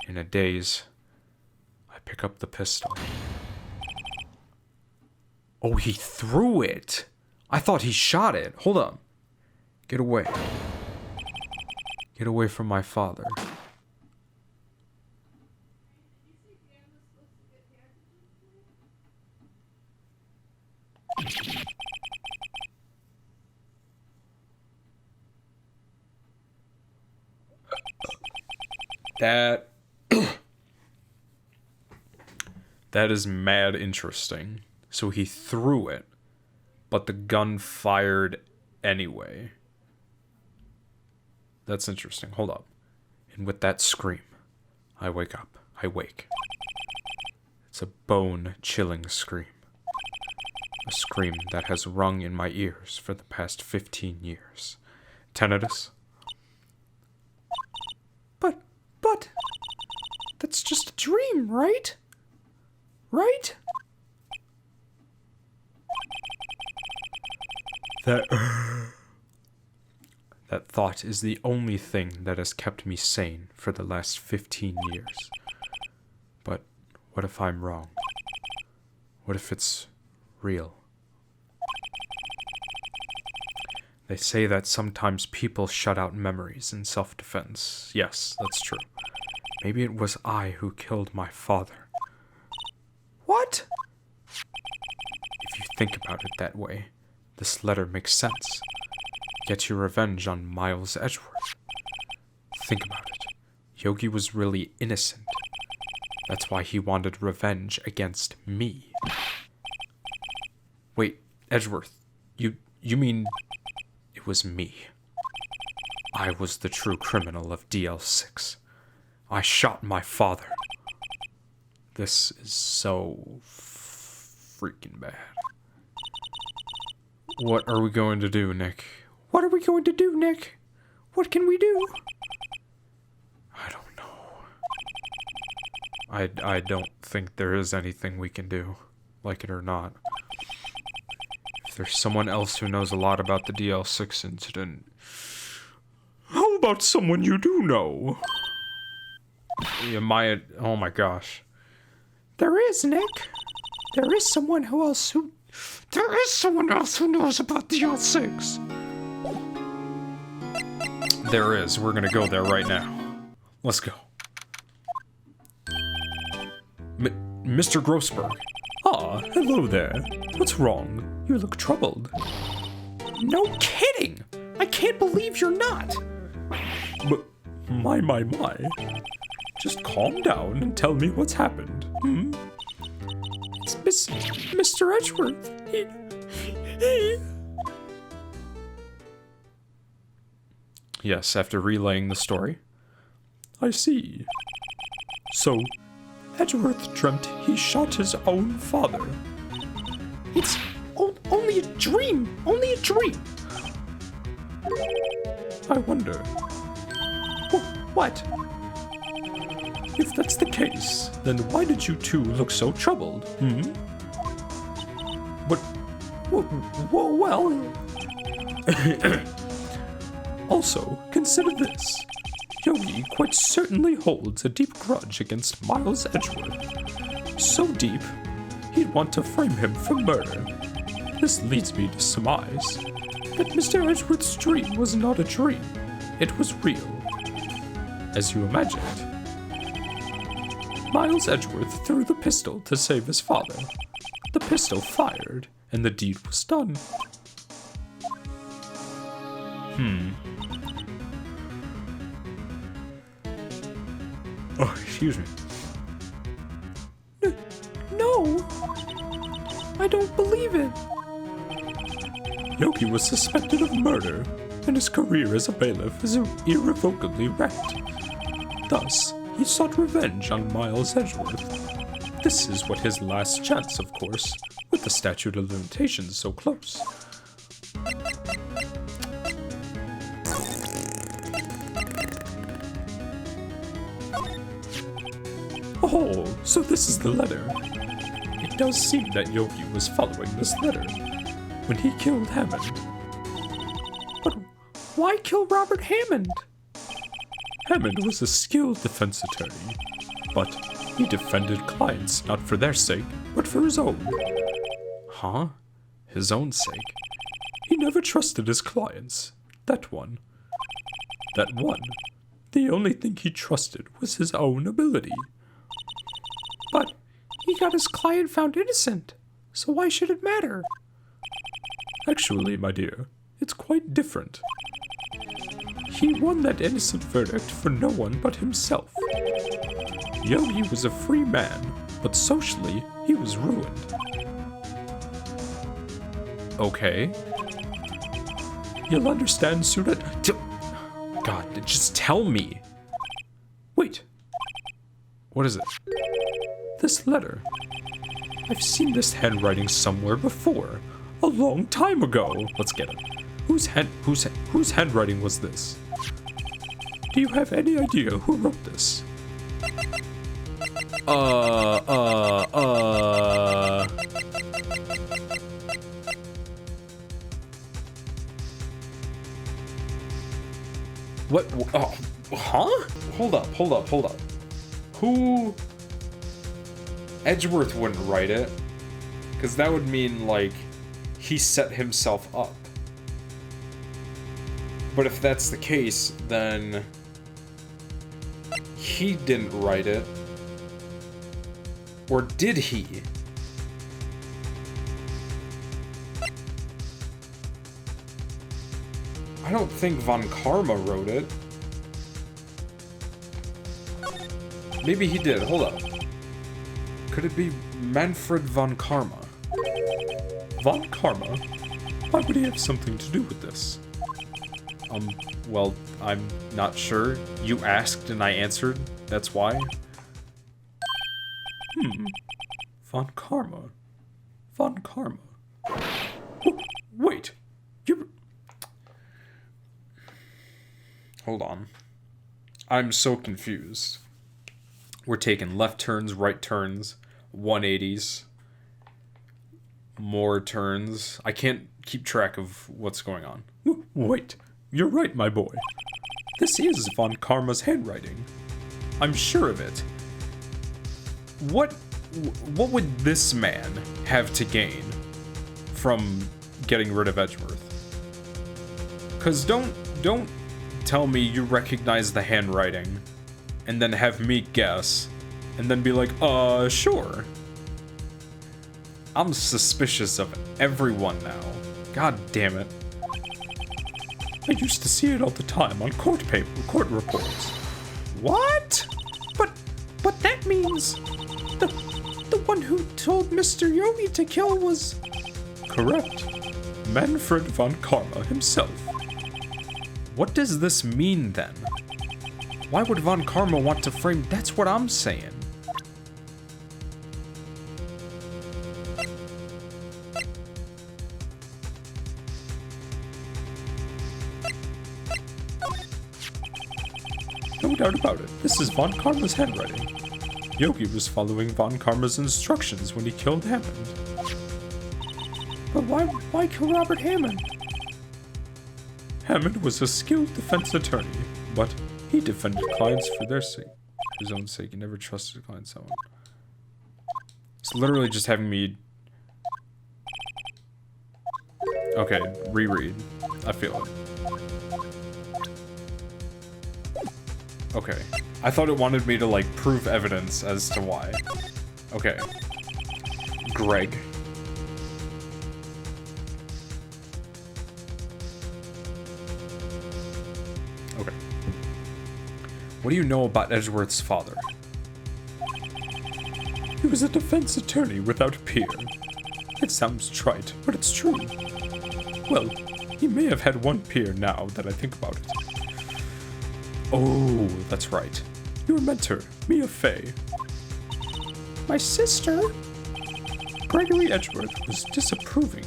Speaker 1: In a daze, I pick up the pistol. Oh, he threw it! I thought he shot it. Hold up. Get away. Get away from my father. That is mad interesting. So he threw it, but the gun fired anyway. That's interesting. Hold up. And with that scream, I wake up. I wake. It's a bone-chilling scream. A scream that has rung in my ears for the past 15 years. Tinnitus?
Speaker 2: But... That's just a dream, right? Right?
Speaker 1: That thought is the only thing that has kept me sane for the last 15 years. But what if I'm wrong? What if it's real? They say that sometimes people shut out memories in self-defense. Yes, that's true. Maybe it was I who killed my father.
Speaker 2: What?
Speaker 1: If you think about it that way, this letter makes sense. Get your revenge on Miles Edgeworth. Think about it. Yogi was really innocent. That's why he wanted revenge against me. Wait, Edgeworth, you mean it was me? I was the true criminal of DL6. I shot my father. This is so freaking bad. What are we going to do, Nick?
Speaker 2: What are we going to do, Nick? What can we do?
Speaker 1: I don't know. I don't think there is anything we can do, like it or not. If there's someone else who knows a lot about the DL6 incident, how about someone you do know? Oh my gosh.
Speaker 2: There is, Nick. There is someone else who knows about DL6.
Speaker 1: There is. We're gonna go there right now. Let's go. Mr. Grossberg. Ah, hello there. What's wrong? You look troubled.
Speaker 2: No kidding! I can't believe you're not!
Speaker 1: But, my. Just calm down and tell me what's happened.
Speaker 2: It's Mr. Edgeworth. He...
Speaker 1: Yes, after relaying the story. I see. So, Edgeworth dreamt he shot his own father.
Speaker 2: It's only a dream! Only a dream!
Speaker 1: I wonder.
Speaker 2: What?
Speaker 1: If that's the case, then why did you two look so troubled, But, well... Also, consider this. Yogi quite certainly holds a deep grudge against Miles Edgeworth. So deep, he'd want to frame him for murder. This leads me to surmise that Mr. Edgeworth's dream was not a dream. It was real. As you imagined. Miles Edgeworth threw the pistol to save his father. The pistol fired, and the deed was done. Oh, excuse me.
Speaker 2: No! I don't believe it.
Speaker 1: Yogi was suspected of murder, and his career as a bailiff is irrevocably wrecked. Thus, he sought revenge on Miles Edgeworth. This is what his last chance, of course, with the statute of limitations so close. Oh, so this is the letter. It does seem that Yogi was following this letter when he killed Hammond.
Speaker 2: But why kill Robert Hammond?
Speaker 1: Hammond was a skilled defense attorney, but he defended clients not for their sake, but for his own. Huh? His own sake? He never trusted his clients. That one. The only thing he trusted was his own ability.
Speaker 2: But he got his client found innocent, so why should it matter?
Speaker 1: Actually, my dear, it's quite different. He won that innocent verdict for no one but himself. Yogi was a free man, but socially, he was ruined. Okay. You'll understand soon. God, just tell me. Wait. What is it? This letter. I've seen this handwriting somewhere before. A long time ago. Let's get it. Whose handwriting was this? Do you have any idea who wrote this? What? Oh, huh? Hold up. Who? Edgeworth wouldn't write it. Because that would mean, like, he set himself up. But if that's the case, then he didn't write it. Or did he? I don't think Von Karma wrote it. Maybe he did. Hold up. Could it be Manfred Von Karma? Von Karma? Why would he have something to do with this? Well, I'm not sure. You asked and I answered. That's why. Von Karma. Oh, wait. Hold on. I'm so confused. We're taking left turns, right turns, 180s, more turns. I can't keep track of what's going on. Wait. You're right, my boy. This is Von Karma's handwriting. I'm sure of it. What would this man have to gain from getting rid of Edgeworth? 'Cause don't tell me you recognize the handwriting and then have me guess and then be like, sure. I'm suspicious of everyone now. God damn it. I used to see it all the time on court reports. What?
Speaker 2: But that means the one who told Mr. Yogi to kill was...
Speaker 1: Correct. Manfred Von Karma himself. What does this mean then? Why would Von Karma want to frame... That's what I'm saying. No doubt about it, this is Von Karma's handwriting. Yogi was following Von Karma's instructions when he killed Hammond.
Speaker 2: But why kill Robert Hammond?
Speaker 1: Hammond was a skilled defense attorney, but he defended clients for their sake. His own sake, he never trusted a client someone. It's literally just having me... Okay, reread. I feel it. Okay. I thought it wanted me to, like, prove evidence as to why. Okay. Greg. Okay. What do you know about Edgeworth's father? He was a defense attorney without peer. It sounds trite, but it's true. Well, he may have had one peer now that I think about it. Oh, that's right. Your mentor, Mia Fey.
Speaker 2: My sister?
Speaker 1: Gregory Edgeworth was disapproving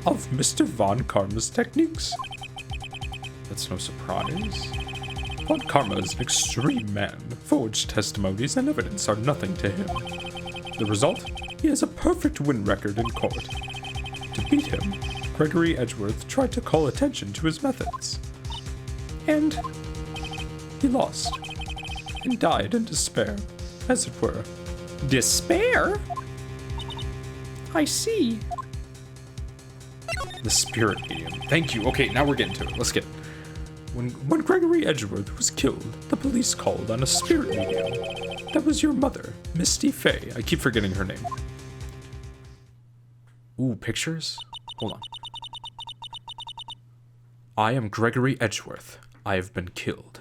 Speaker 1: of Mr. Von Karma's techniques. That's no surprise. Von Karma is an extreme man. Forged testimonies and evidence are nothing to him. The result? He has a perfect win record in court. To beat him, Gregory Edgeworth tried to call attention to his methods. And he lost. And died in despair, as it were.
Speaker 2: Despair? I see.
Speaker 1: The spirit medium. Thank you. Okay, now we're getting to it. Let's get it. When Gregory Edgeworth was killed, the police called on a spirit medium. That was your mother, Misty Fey. I keep forgetting her name. Ooh, pictures? Hold on. I am Gregory Edgeworth. I have been killed.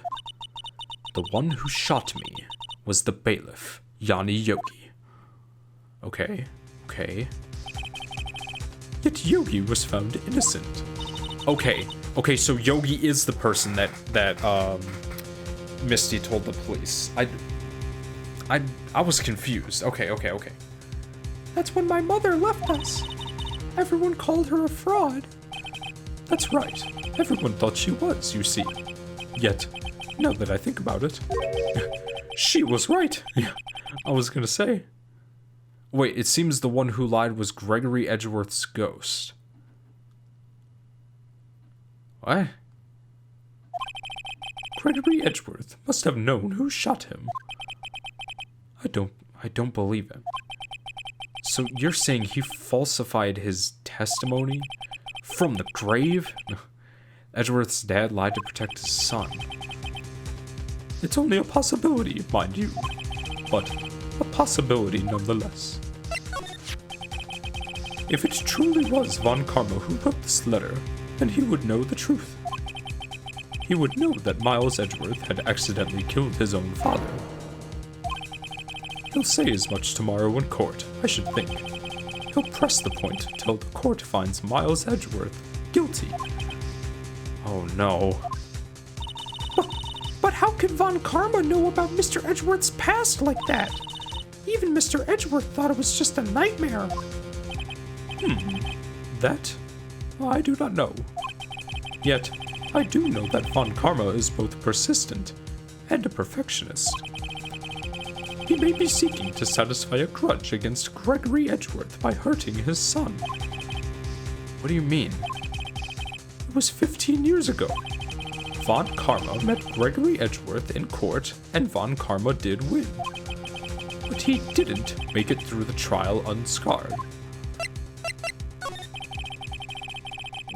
Speaker 1: The one who shot me was the bailiff, Yanni Yogi. Okay. Yet Yogi was found innocent. Okay, so Yogi is the person that Misty told the police. I was confused. Okay.
Speaker 2: That's when my mother left us. Everyone called her a fraud.
Speaker 1: That's right. Everyone thought she was, you see. Yet, now that I think about it, she was right. I was gonna say. Wait, it seems the one who lied was Gregory Edgeworth's ghost. What? Gregory Edgeworth must have known who shot him. I don't believe it. So you're saying he falsified his testimony? From the grave? Edgeworth's dad lied to protect his son. It's only a possibility, mind you. But a possibility nonetheless. If it truly was Von Karma who wrote this letter, then he would know the truth. He would know that Miles Edgeworth had accidentally killed his own father. He'll say as much tomorrow in court, I should think. He'll press the point till the court finds Miles Edgeworth guilty. Oh no.
Speaker 2: But how could Von Karma know about Mr. Edgeworth's past like that? Even Mr. Edgeworth thought it was just a nightmare.
Speaker 1: That I do not know. Yet, I do know that Von Karma is both persistent and a perfectionist. He may be seeking to satisfy a grudge against Gregory Edgeworth by hurting his son. What do you mean? It was 15 years ago. Von Karma met Gregory Edgeworth in court, and Von Karma did win. But he didn't make it through the trial unscarred.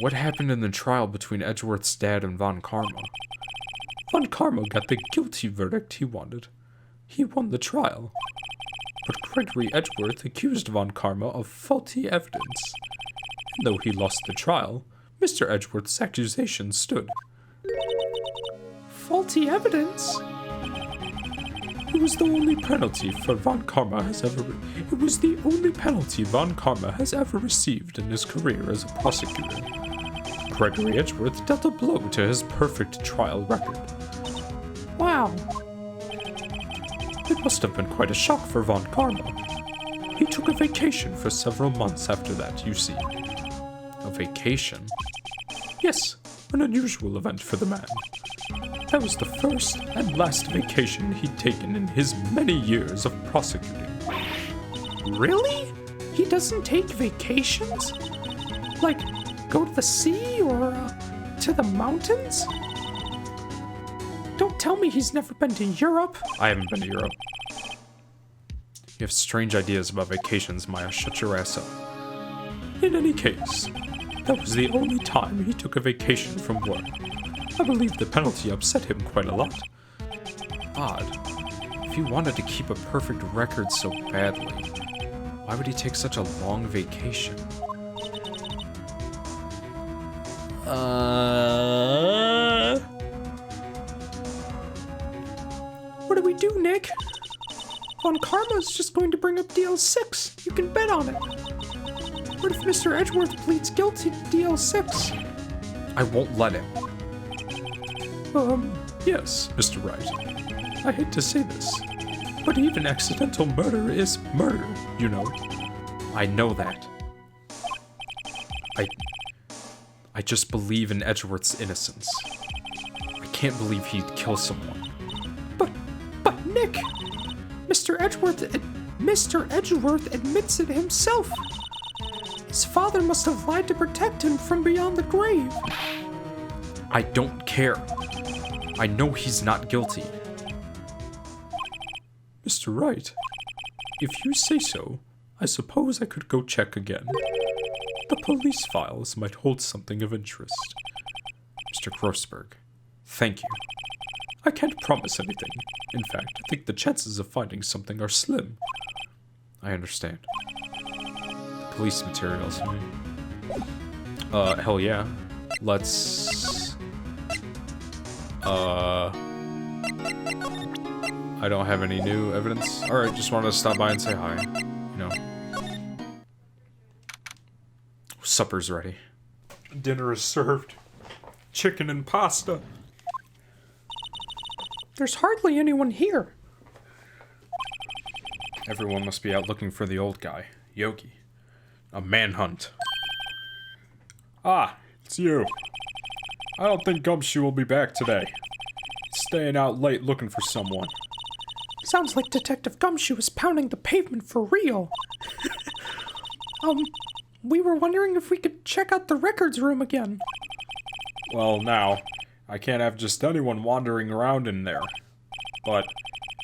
Speaker 1: What happened in the trial between Edgeworth's dad and Von Karma? Von Karma got the guilty verdict he wanted. He won the trial. But Gregory Edgeworth accused Von Karma of faulty evidence. And though he lost the trial, Mr. Edgeworth's accusation stood.
Speaker 2: Faulty evidence?
Speaker 1: It was the only penalty Von Karma has ever received in his career as a prosecutor. Gregory Edgeworth dealt a blow to his perfect trial record.
Speaker 2: Wow.
Speaker 1: It must have been quite a shock for Von Karma. He took a vacation for several months after that, you see. A vacation? Yes,
Speaker 2: An unusual event for the man. That was the first and last vacation he'd taken in his many years of prosecuting. Really? He doesn't take vacations? Like, go to the sea or to the mountains? Don't tell me he's never been to Europe.
Speaker 1: I haven't been to Europe. You have strange ideas about vacations, Maya. Shut your ass up.
Speaker 2: In any case, that was the only time he took a vacation from work. I believe the penalty upset him quite a lot.
Speaker 1: Odd. If he wanted to keep a perfect record so badly, why would he take such a long vacation?
Speaker 2: What do we do, Nick? Von Karma's just going to bring up DL6. You can bet on it. What if Mr. Edgeworth pleads guilty to DL6?
Speaker 1: I won't let him.
Speaker 2: Yes, Mr. Wright. I hate to say this, but even accidental murder is murder, you know.
Speaker 1: I know that. I just believe in Edgeworth's innocence. I can't believe he'd kill someone.
Speaker 2: But Nick! Mr. Edgeworth admits it himself. His father must have lied to protect him from beyond the grave.
Speaker 1: I don't care. I know he's not guilty.
Speaker 2: Mr. Wright, if you say so, I suppose I could go check again. The police files might hold something of interest.
Speaker 1: Mr. Grossberg, thank you.
Speaker 2: I can't promise anything. In fact, I think the chances of finding something are slim.
Speaker 1: I understand. Police materials. Hell yeah. Let's... I don't have any new evidence. Alright, just wanted to stop by and say hi. You know. Supper's ready.
Speaker 2: Dinner is served. Chicken and pasta. There's hardly anyone here.
Speaker 1: Everyone must be out looking for the old guy, Yogi. A manhunt.
Speaker 2: Ah, it's you. I don't think Gumshoe will be back today. Staying out late looking for someone. Sounds like Detective Gumshoe is pounding the pavement for real. We were wondering if we could check out the records room again.
Speaker 1: Well, now, I can't have just anyone wandering around in there. But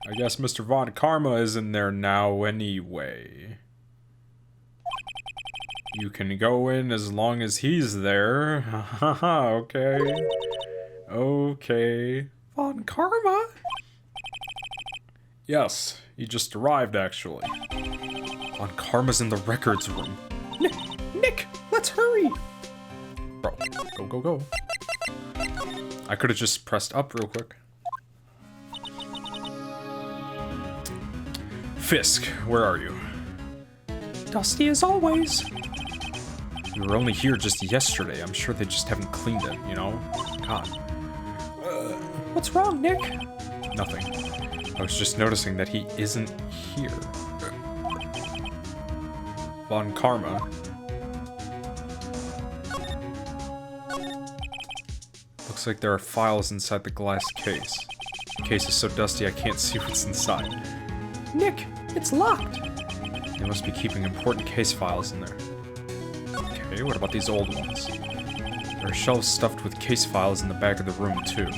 Speaker 1: I guess Mr. Von Karma is in there now anyway. You can go in as long as he's there. Haha, okay. Okay.
Speaker 2: Von Karma?
Speaker 1: Yes, he just arrived actually. Von Karma's in the records room.
Speaker 2: Nick, let's hurry!
Speaker 1: Bro, go. I could have just pressed up real quick. Fisk, where are you?
Speaker 2: Dusty as always.
Speaker 1: We were only here just yesterday. I'm sure they just haven't cleaned it, you know? God.
Speaker 2: What's wrong, Nick?
Speaker 1: Nothing. I was just noticing that he isn't here. Von Karma. Looks like there are files inside the glass case. The case is so dusty I can't see what's inside.
Speaker 2: Nick, it's locked.
Speaker 1: They must be keeping important case files in there. Okay, what about these old ones? There are shelves stuffed with case files in the back of the room, too.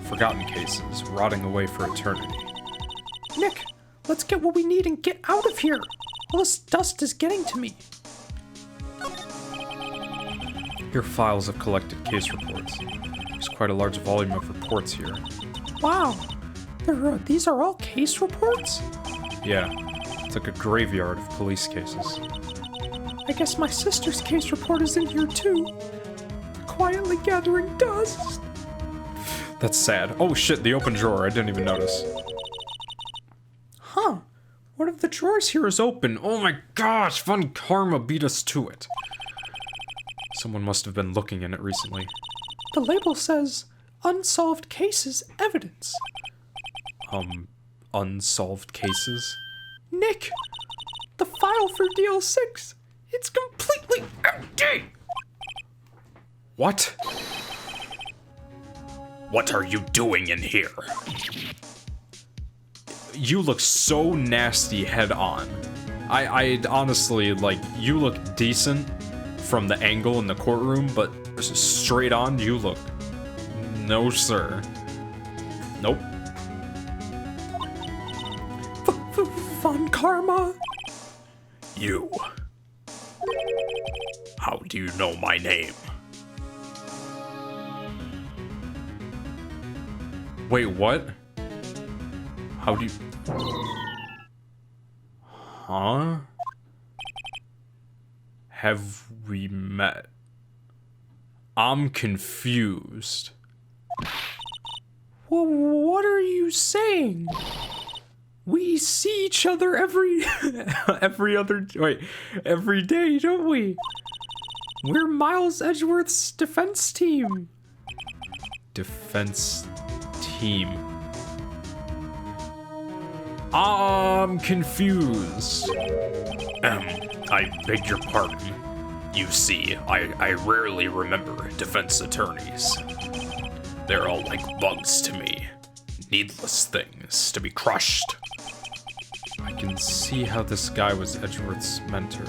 Speaker 1: Forgotten cases, rotting away for eternity.
Speaker 2: Nick, let's get what we need and get out of here. All this dust is getting to me.
Speaker 1: Here are files of collected case reports. There's quite a large volume of reports here.
Speaker 2: Wow. These are all case reports?
Speaker 1: Yeah, it's like a graveyard of police cases.
Speaker 2: I guess my sister's case report is in here too. Quietly gathering dust.
Speaker 1: That's sad. Oh shit, the open drawer. I didn't even notice.
Speaker 2: Huh. One of the drawers here is open.
Speaker 1: Oh my gosh, Von Karma beat us to it. Someone must have been looking in it recently.
Speaker 2: The label says, Unsolved Cases Evidence.
Speaker 1: Unsolved cases?
Speaker 2: Nick! The file for DL6! It's completely empty!
Speaker 1: What? What are you doing in here? You look so nasty head on. I honestly, like, you look decent from the angle in the courtroom, but straight on, you look... No, sir. Nope.
Speaker 2: Von Karma?
Speaker 1: You. How do you know my name? Wait, what? How do you... Huh? Have we met? I'm confused.
Speaker 2: Well, what are you saying? We see each other every day, don't we? We're Miles Edgeworth's defense team.
Speaker 1: Defense team. I'm confused. I beg your pardon. You see, I rarely remember defense attorneys. They're all like bugs to me. Needless things to be crushed.
Speaker 2: I can see how this guy was Edgeworth's mentor.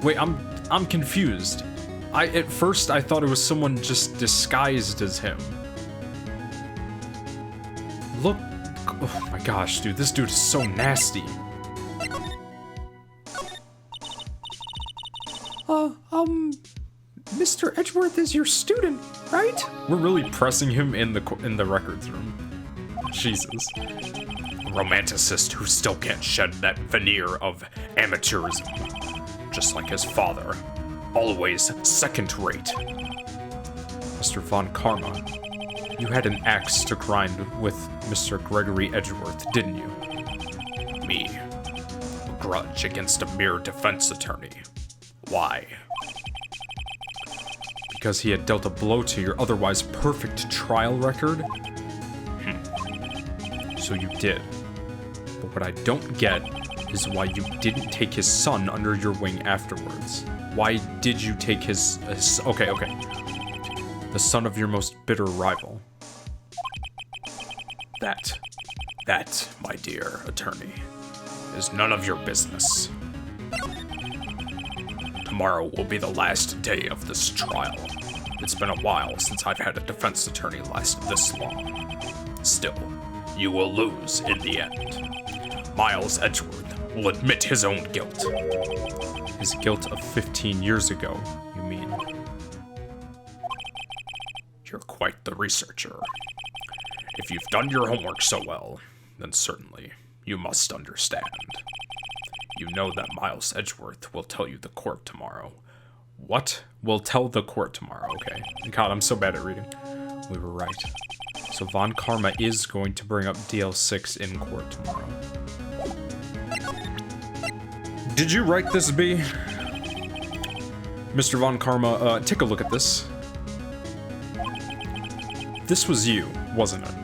Speaker 1: Wait, I'm confused. At first I thought it was someone just disguised as him. Look, oh my gosh, dude, this dude is so nasty.
Speaker 2: Mr. Edgeworth is your student, right?
Speaker 1: We're really pressing him in the records room. Jesus. Romanticist who still can't shed that veneer of amateurism. Just like his father. Always second rate. Mr. Von Karma, you had an axe to grind with Mr. Gregory Edgeworth, didn't you? Me. A grudge against a mere defense attorney. Why? Because he had dealt a blow to your otherwise perfect trial record? So you did. But what I don't get is why you didn't take his son under your wing afterwards. Why did you take his okay. The son of your most bitter rival. That, my dear attorney, is none of your business. Tomorrow will be the last day of this trial. It's been a while since I've had a defense attorney last this long. Still, you will lose in the end. Miles Edgeworth will admit his own guilt. His guilt of 15 years ago, you mean? You're quite the researcher. If you've done your homework so well, then certainly you must understand. You know that Miles Edgeworth will tell you the court tomorrow. What? Will tell the court tomorrow, okay. God, I'm so bad at reading. We were right. So Von Karma is going to bring up DL6 in court tomorrow. Did you write this, B? Mr. Von Karma, take a look at this. This was you, wasn't it?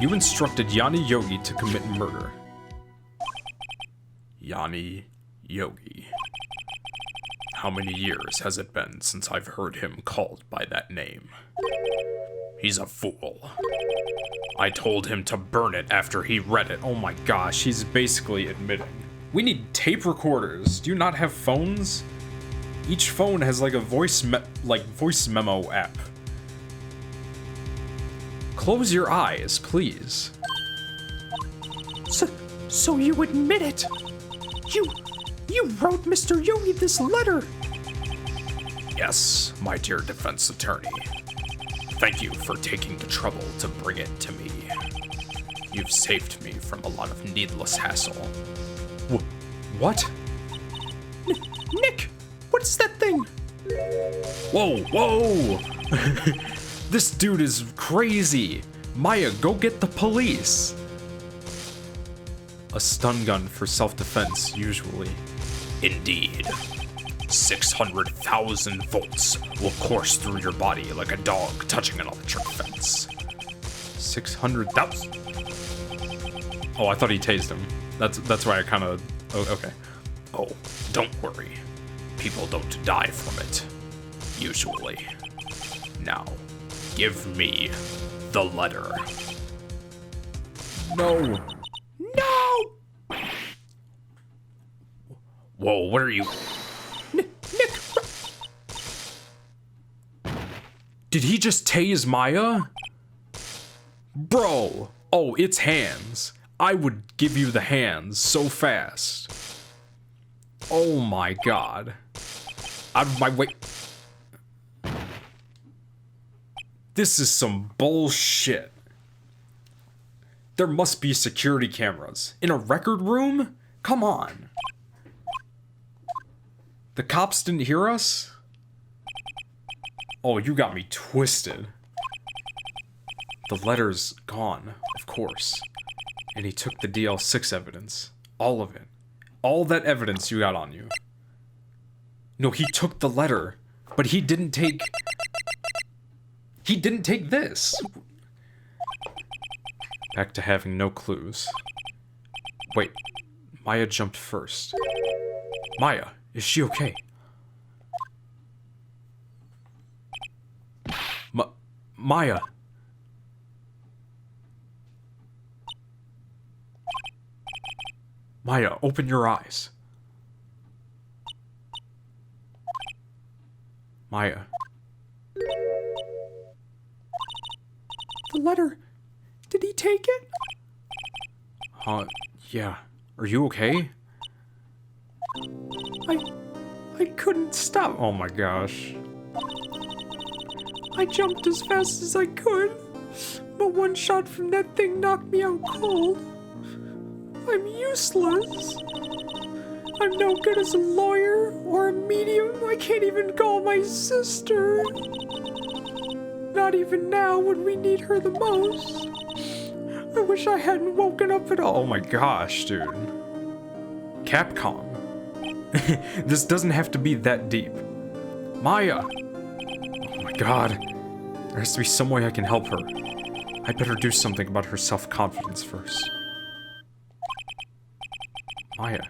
Speaker 1: You instructed Yanni Yogi to commit murder. Yanni Yogi. How many years has it been since I've heard him called by that name? He's a fool. I told him to burn it after he read it. Oh my gosh, he's basically admitting. We need tape recorders. Do you not have phones? Each phone has like a voice memo app. Close your eyes, please.
Speaker 2: So you admit it? You wrote Mr. Yogi this letter.
Speaker 1: Yes, my dear defense attorney. Thank you for taking the trouble to bring it to me. You've saved me from a lot of needless hassle. What?
Speaker 2: Nick, what's that thing?
Speaker 1: Whoa! This dude is crazy. Maya, go get the police. A stun gun for self-defense, usually. Indeed. 600,000 volts will course through your body like a dog touching an electric fence. 600,000? Oh, I thought he tased him. That's why I kind of... Oh, okay. Oh, don't worry. People don't die from it. Usually. Now, Give me the letter. No.
Speaker 2: No!
Speaker 1: Whoa, what are you...
Speaker 2: Nick,
Speaker 1: Did he just tase Maya? Bro! Oh, it's hands. I would give you the hands so fast. Oh my god. Out of my way. This is some bullshit. There must be security cameras. In a record room? Come on. The cops didn't hear us? Oh, you got me twisted. The letter's gone, of course. And he took the DL6 evidence. All of it. All that evidence you got on you. No, he took the letter, but he didn't take... He didn't take this. Back to having no clues. Wait, Maya jumped first. Maya, is she okay? Maya. Maya, open your eyes. Maya.
Speaker 2: The letter. Did he take it?
Speaker 1: Yeah. Are you okay?
Speaker 2: I couldn't stop.
Speaker 1: Oh my gosh.
Speaker 2: I jumped as fast as I could, but one shot from that thing knocked me out cold. I'm useless. I'm no good as a lawyer or a medium. I can't even call my sister. Not even now when we need her the most. I wish I hadn't woken up at all.
Speaker 1: Oh my gosh, dude. Capcom. This doesn't have to be that deep. Maya! Oh my god. There has to be some way I can help her. I better do something about her self-confidence first. Maya.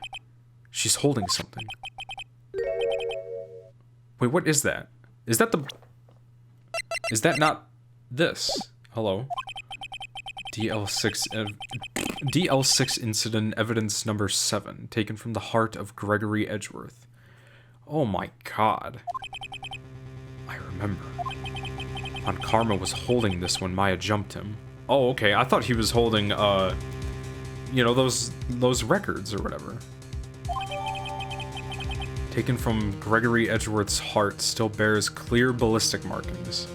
Speaker 1: She's holding something. Wait, what is that? Is that the... Is that not this? Hello? DL6 incident evidence number 7, taken from the heart of Gregory Edgeworth. Oh my god. I remember. Von Karma was holding this when Maya jumped him. Oh, okay, I thought he was holding, you know, those records or whatever. Taken from Gregory Edgeworth's heart, still bears clear ballistic markings.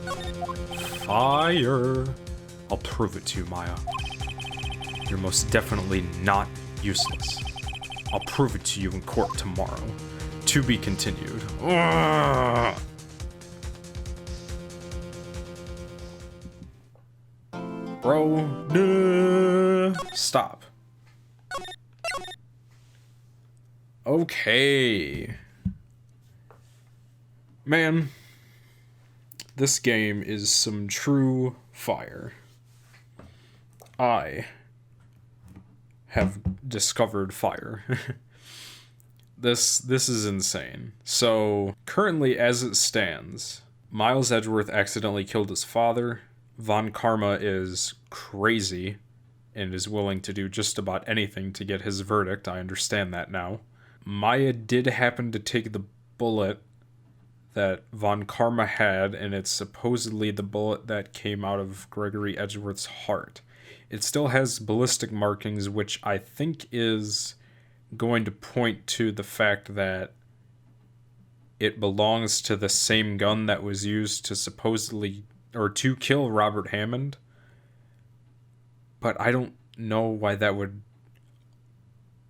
Speaker 1: Fire! I'll prove it to you, Maya. You're most definitely not useless. I'll prove it to you in court tomorrow. To be continued. Ugh. Bro, duh. Stop. Okay. Man, this game is some true fire. I have discovered fire. This is insane. So, currently as it stands, Miles Edgeworth accidentally killed his father. Von Karma is crazy and is willing to do just about anything to get his verdict. I understand that now. Maya did happen to take the bullet that Von Karma had, and it's supposedly the bullet that came out of Gregory Edgeworth's heart. It still has ballistic markings, which I think is going to point to the fact that it belongs to the same gun that was used to supposedly, or to kill Robert Hammond. But I don't know why that would...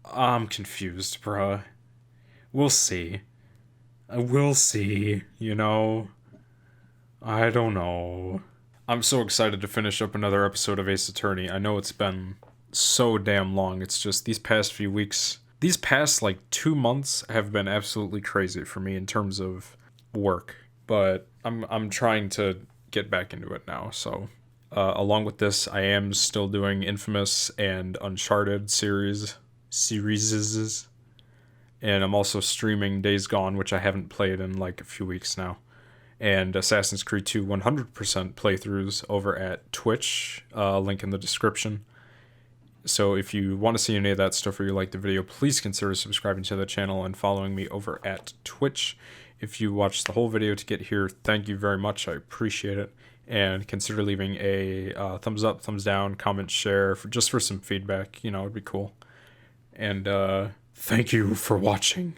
Speaker 1: I'm confused, bruh. We'll see. We'll see, you know? I don't know. I'm so excited to finish up another episode of Ace Attorney. I know it's been so damn long. It's just these past few weeks, these past like 2 months have been absolutely crazy for me in terms of work. But I'm trying to get back into it now. So along with this, I am still doing Infamous and Uncharted series. And I'm also streaming Days Gone, which I haven't played in like a few weeks now. and Assassin's Creed 2 100% playthroughs over at Twitch, link in the description. So if you want to see any of that stuff or you like the video, please consider subscribing to the channel and following me over at Twitch. If you watched the whole video to get here, thank you very much. I appreciate it. And consider leaving a thumbs up, thumbs down, comment, share, just for some feedback. You know, it'd be cool. And thank you for watching.